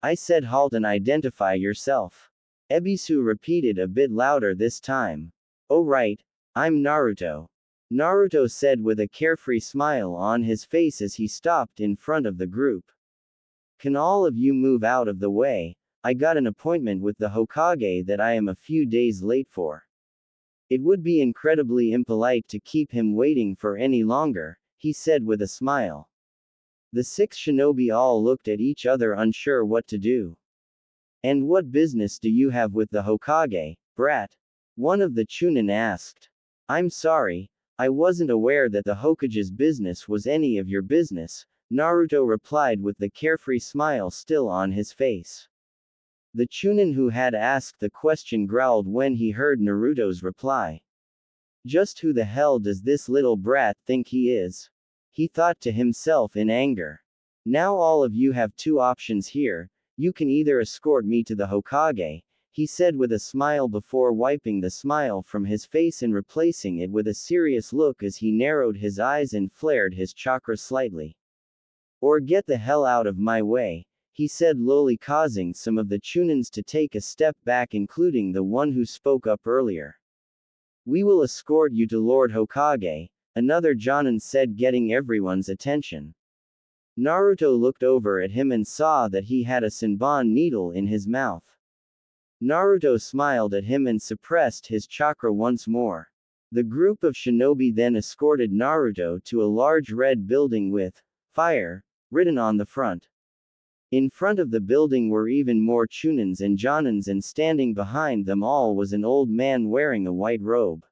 Speaker 1: I said halt and identify yourself. Ebisu repeated a bit louder this time. Oh right, I'm Naruto. Naruto said with a carefree smile on his face as he stopped in front of the group. Can all of you move out of the way? I got an appointment with the Hokage that I am a few days late for. It would be incredibly impolite to keep him waiting for any longer, he said with a smile. The 6 shinobi all looked at each other unsure what to do. And what business do you have with the Hokage, brat? One of the Chunin asked. I'm sorry, I wasn't aware that the Hokage's business was any of your business, Naruto replied with the carefree smile still on his face. The Chunin who had asked the question growled when he heard Naruto's reply. Just who the hell does this little brat think he is? He thought to himself in anger. Now all of you have 2 options here. You can either escort me to the Hokage, he said with a smile before wiping the smile from his face and replacing it with a serious look as he narrowed his eyes and flared his chakra slightly. Or get the hell out of my way, he said lowly, causing some of the Chunins to take a step back, including the one who spoke up earlier. We will escort you to Lord Hokage, another Jonin said, getting everyone's attention. Naruto looked over at him and saw that he had a Senbon needle in his mouth. Naruto smiled at him and suppressed his chakra once more. The group of shinobi then escorted Naruto to a large red building with fire written on the front. In front of the building were even more Chunins and Jonins, and standing behind them all was an old man wearing a white robe.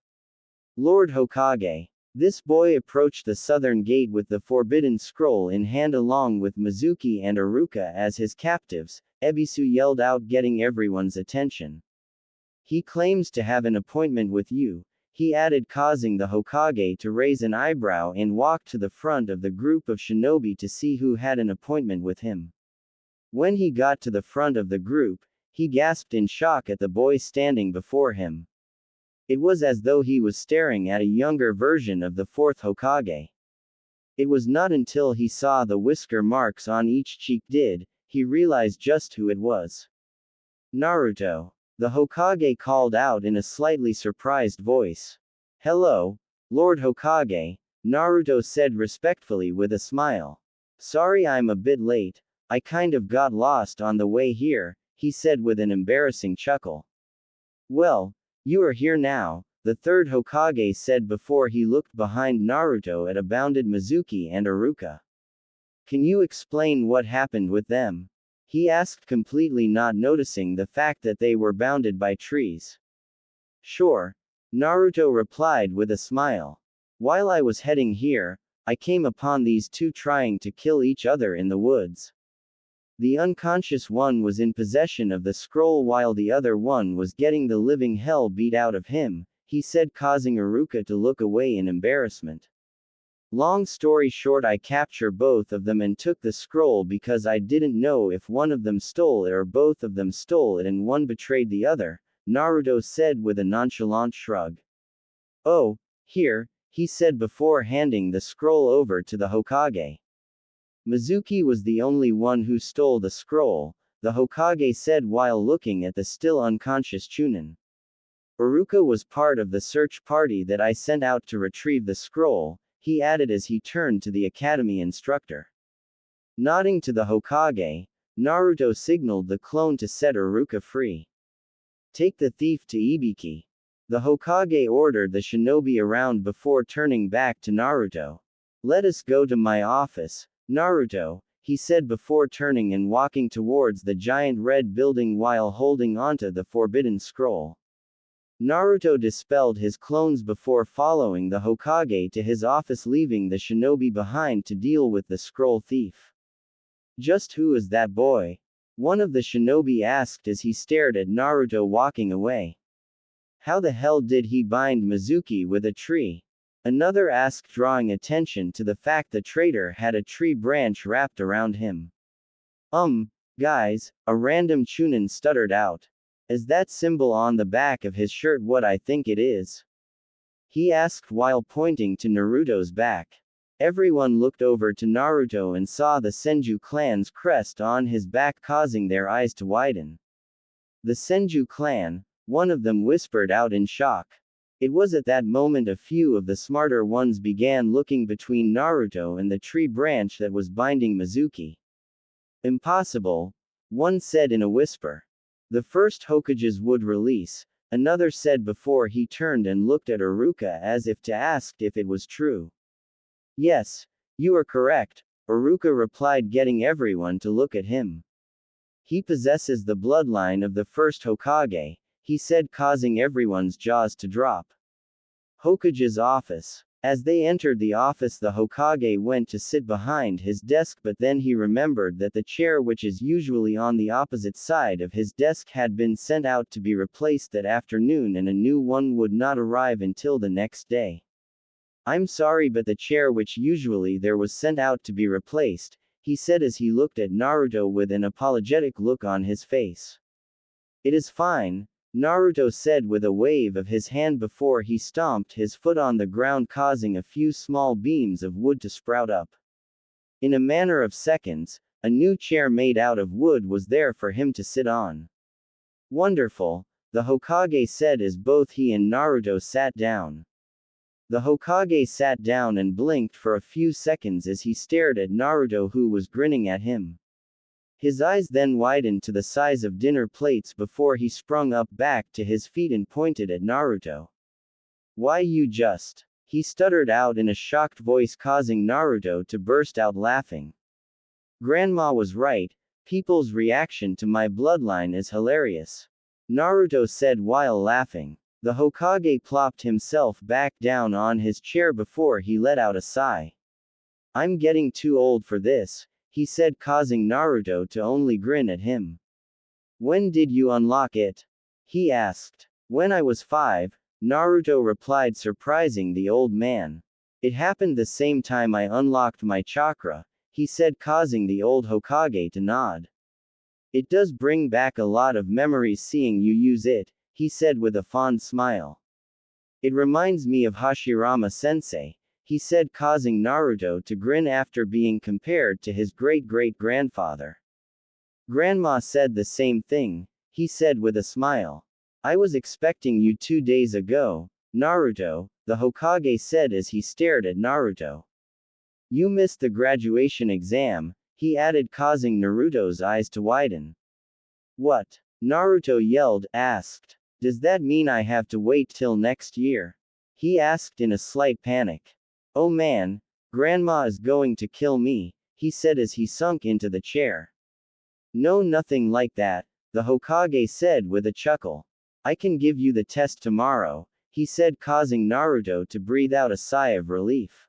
Speaker 1: Lord Hokage. This boy approached the southern gate with the forbidden scroll in hand along with Mizuki and Iruka as his captives, Ebisu yelled out, getting everyone's attention. He claims to have an appointment with you, he added, causing the Hokage to raise an eyebrow and walk to the front of the group of shinobi to see who had an appointment with him. When he got to the front of the group, he gasped in shock at the boy standing before him. It was as though he was staring at a younger version of the 4th Hokage. It was not until he saw the whisker marks on each cheek did he realize just who it was. Naruto. The Hokage called out in a slightly surprised voice. Hello, Lord Hokage, Naruto said respectfully with a smile. Sorry I'm a bit late, I kind of got lost on the way here, he said with an embarrassing chuckle. Well, you are here now, the 3rd Hokage said before he looked behind Naruto at a bounded Mizuki and Iruka. Can you explain what happened with them? He asked, completely not noticing the fact that they were bounded by trees. Sure, Naruto replied with a smile. While I was heading here, I came upon these 2 trying to kill each other in the woods. The unconscious one was in possession of the scroll while the other one was getting the living hell beat out of him, he said, causing Iruka to look away in embarrassment. Long story short, I captured both of them and took the scroll because I didn't know if one of them stole it or both of them stole it and one betrayed the other, Naruto said with a nonchalant shrug. Oh, here, he said before handing the scroll over to the Hokage. Mizuki was the only one who stole the scroll, the Hokage said while looking at the still unconscious Chunin. Uruka was part of the search party that I sent out to retrieve the scroll, he added as he turned to the academy instructor. Nodding to the Hokage, Naruto signaled the clone to set Uruka free. Take the thief to Ibiki. The Hokage ordered the shinobi around before turning back to Naruto. Let us go to my office, Naruto, he said before turning and walking towards the giant red building while holding onto the forbidden scroll. Naruto dispelled his clones before following the Hokage to his office, leaving the shinobi behind to deal with the scroll thief. Just who is that boy? One of the shinobi asked as he stared at Naruto walking away. How the hell did he bind Mizuki with a tree? Another asked, drawing attention to the fact the traitor had a tree branch wrapped around him. Guys, a random Chunin stuttered out. Is that symbol on the back of his shirt what I think it is? He asked while pointing to Naruto's back. Everyone looked over to Naruto and saw the Senju clan's crest on his back, causing their eyes to widen. The Senju clan, one of them whispered out in shock. It was at that moment a few of the smarter ones began looking between Naruto and the tree branch that was binding Mizuki. Impossible, one said in a whisper. The first Hokages would release, another said before he turned and looked at Uruka as if to ask if it was true. Yes, you are correct, Uruka replied, getting everyone to look at him. He possesses the bloodline of the first Hokage, he said, causing everyone's jaws to drop. Hokage's office. As they entered the office, the Hokage went to sit behind his desk, but then he remembered that the chair, which is usually on the opposite side of his desk, had been sent out to be replaced that afternoon and a new one would not arrive until the next day. I'm sorry, but the chair which usually there was sent out to be replaced, he said as he looked at Naruto with an apologetic look on his face. It is fine, Naruto said with a wave of his hand before he stomped his foot on the ground, causing a few small beams of wood to sprout up. In a matter of seconds, a new chair made out of wood was there for him to sit on. Wonderful, the Hokage said as both he and Naruto sat down. The Hokage sat down and blinked for a few seconds as he stared at Naruto, who was grinning at him. His eyes then widened to the size of dinner plates before he sprung up back to his feet and pointed at Naruto. Why you just? He stuttered out in a shocked voice, causing Naruto to burst out laughing. Grandma was right, people's reaction to my bloodline is hilarious. Naruto said while laughing. The Hokage plopped himself back down on his chair before he let out a sigh. I'm getting too old for this, he said, causing Naruto to only grin at him. When did you unlock it? He asked. When I was 5, Naruto replied, surprising the old man. It happened the same time I unlocked my chakra, he said, causing the old Hokage to nod. It does bring back a lot of memories seeing you use it, he said with a fond smile. It reminds me of Hashirama-sensei, he said, causing Naruto to grin after being compared to his great-great-grandfather. Grandma said the same thing, he said with a smile. I was expecting you 2 days ago, Naruto, the Hokage said as he stared at Naruto. You missed the graduation exam, he added, causing Naruto's eyes to widen. What? Naruto yelled, asked. Does that mean I have to wait till next year? He asked in a slight panic. Oh man, Grandma is going to kill me, he said as he sunk into the chair. No, nothing like that, the Hokage said with a chuckle. I can give you the test tomorrow, he said, causing Naruto to breathe out a sigh of relief.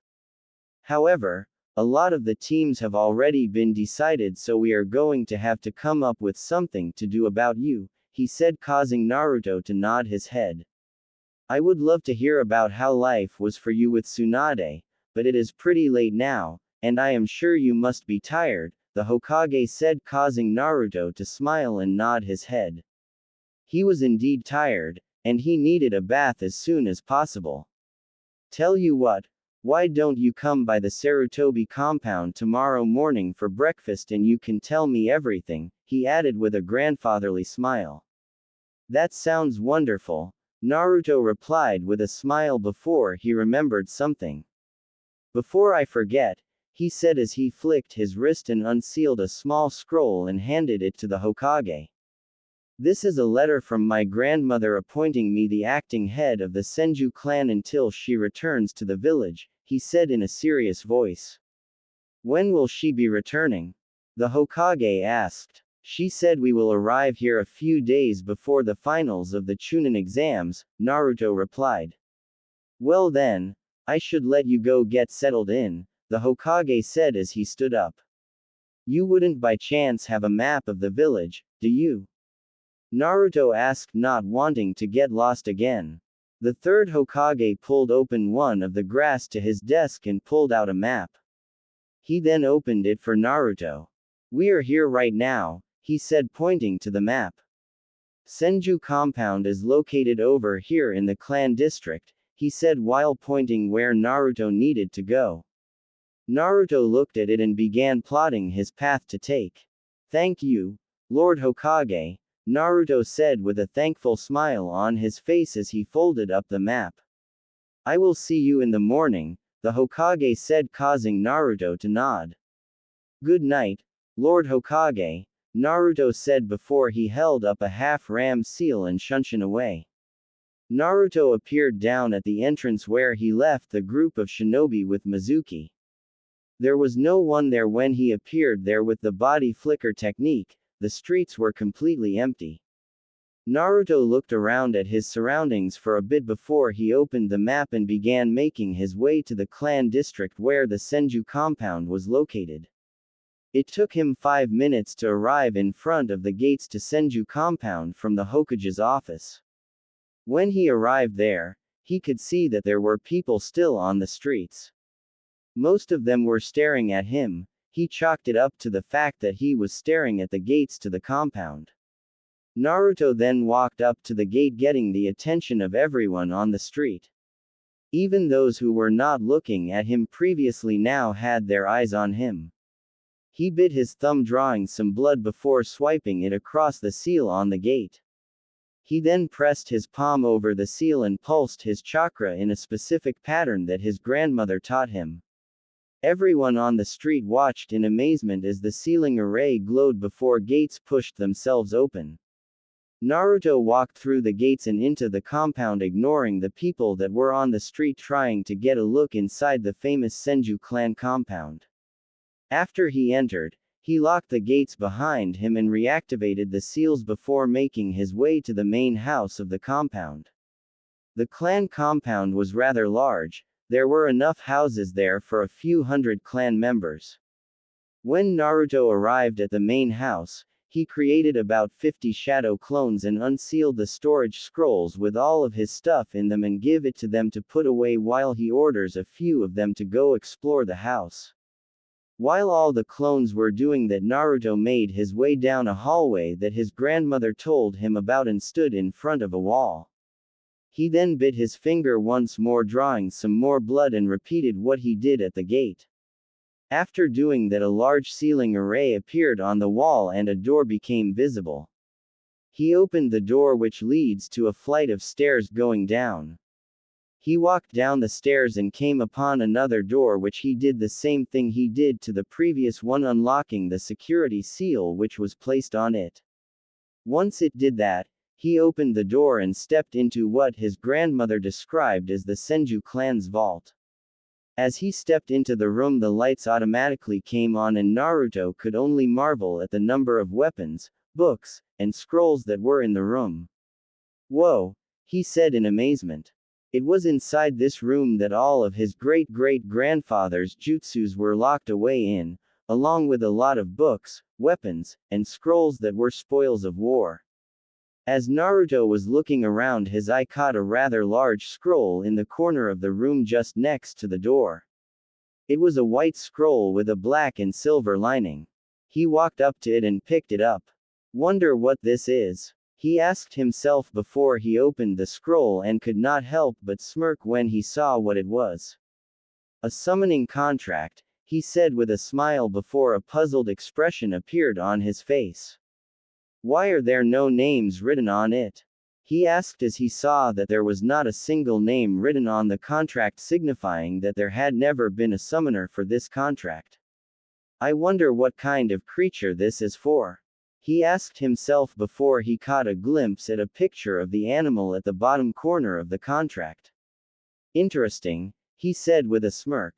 Speaker 1: However, a lot of the teams have already been decided, so we are going to have to come up with something to do about you, he said, causing Naruto to nod his head. I would love to hear about how life was for you with Tsunade, but it is pretty late now, and I am sure you must be tired, the Hokage said, causing Naruto to smile and nod his head. He was indeed tired, and he needed a bath as soon as possible. Tell you what, why don't you come by the Sarutobi compound tomorrow morning for breakfast and you can tell me everything, he added with a grandfatherly smile. That sounds wonderful, Naruto replied with a smile before he remembered something. Before I forget, he said as he flicked his wrist and unsealed a small scroll and handed it to the Hokage. This is a letter from my grandmother appointing me the acting head of the Senju clan until she returns to the village, he said in a serious voice. When will she be returning? The Hokage asked. She said we will arrive here a few days before the finals of the Chunin exams, Naruto replied. Well then, I should let you go get settled in, the Hokage said as he stood up. You wouldn't by chance have a map of the village, do you? Naruto asked, not wanting to get lost again. The third Hokage pulled open one of the grass to his desk and pulled out a map. He then opened it for Naruto. We are here right now, he said pointing to the map. Senju compound is located over here in the clan district, he said while pointing where Naruto needed to go. Naruto looked at it and began plotting his path to take. Thank you, Lord Hokage, Naruto said with a thankful smile on his face as he folded up the map. I will see you in the morning, the Hokage said, causing Naruto to nod. Good night, Lord Hokage, Naruto said before he held up a half-ram seal and shunshin away. Naruto appeared down at the entrance where he left the group of shinobi with Mizuki. There was no one there when he appeared there with the body flicker technique. The streets were completely empty. Naruto looked around at his surroundings for a bit before he opened the map and began making his way to the clan district where the Senju compound was located. It took him 5 minutes to arrive in front of the gates to Senju compound from the Hokage's office. When he arrived there, he could see that there were people still on the streets. Most of them were staring at him. He chalked it up to the fact that he was staring at the gates to the compound. Naruto then walked up to the gate, getting the attention of everyone on the street. Even those who were not looking at him previously now had their eyes on him. He bit his thumb, drawing some blood before swiping it across the seal on the gate. He then pressed his palm over the seal and pulsed his chakra in a specific pattern that his grandmother taught him. Everyone on the street watched in amazement as the sealing array glowed before gates pushed themselves open. Naruto walked through the gates and into the compound, ignoring the people that were on the street trying to get a look inside the famous Senju clan compound. After he entered, he locked the gates behind him and reactivated the seals before making his way to the main house of the compound. The clan compound was rather large. There were enough houses there for a few hundred clan members. When Naruto arrived at the main house, he created about 50 shadow clones and unsealed the storage scrolls with all of his stuff in them and give it to them to put away while he orders a few of them to go explore the house. While all the clones were doing that, Naruto made his way down a hallway that his grandmother told him about and stood in front of a wall. He then bit his finger once more, drawing some more blood, and repeated what he did at the gate. After doing that, a large ceiling array appeared on the wall and a door became visible. He opened the door, which leads to a flight of stairs going down. He walked down the stairs and came upon another door, which he did the same thing he did to the previous one, unlocking the security seal which was placed on it. Once it did that, he opened the door and stepped into what his grandmother described as the Senju clan's vault. As he stepped into the room, the lights automatically came on and Naruto could only marvel at the number of weapons, books, and scrolls that were in the room. Whoa, he said in amazement. It was inside this room that all of his great-great-grandfather's jutsus were locked away in, along with a lot of books, weapons, and scrolls that were spoils of war. As Naruto was looking around, his eye caught a rather large scroll in the corner of the room just next to the door. It was a white scroll with a black and silver lining. He walked up to it and picked it up. Wonder what this is? He asked himself before he opened the scroll, and could not help but smirk when he saw what it was. A summoning contract, he said with a smile before a puzzled expression appeared on his face. Why are there no names written on it? He asked as he saw that there was not a single name written on the contract, signifying that there had never been a summoner for this contract. I wonder what kind of creature this is for. He asked himself before he caught a glimpse at a picture of the animal at the bottom corner of the contract. Interesting, he said with a smirk.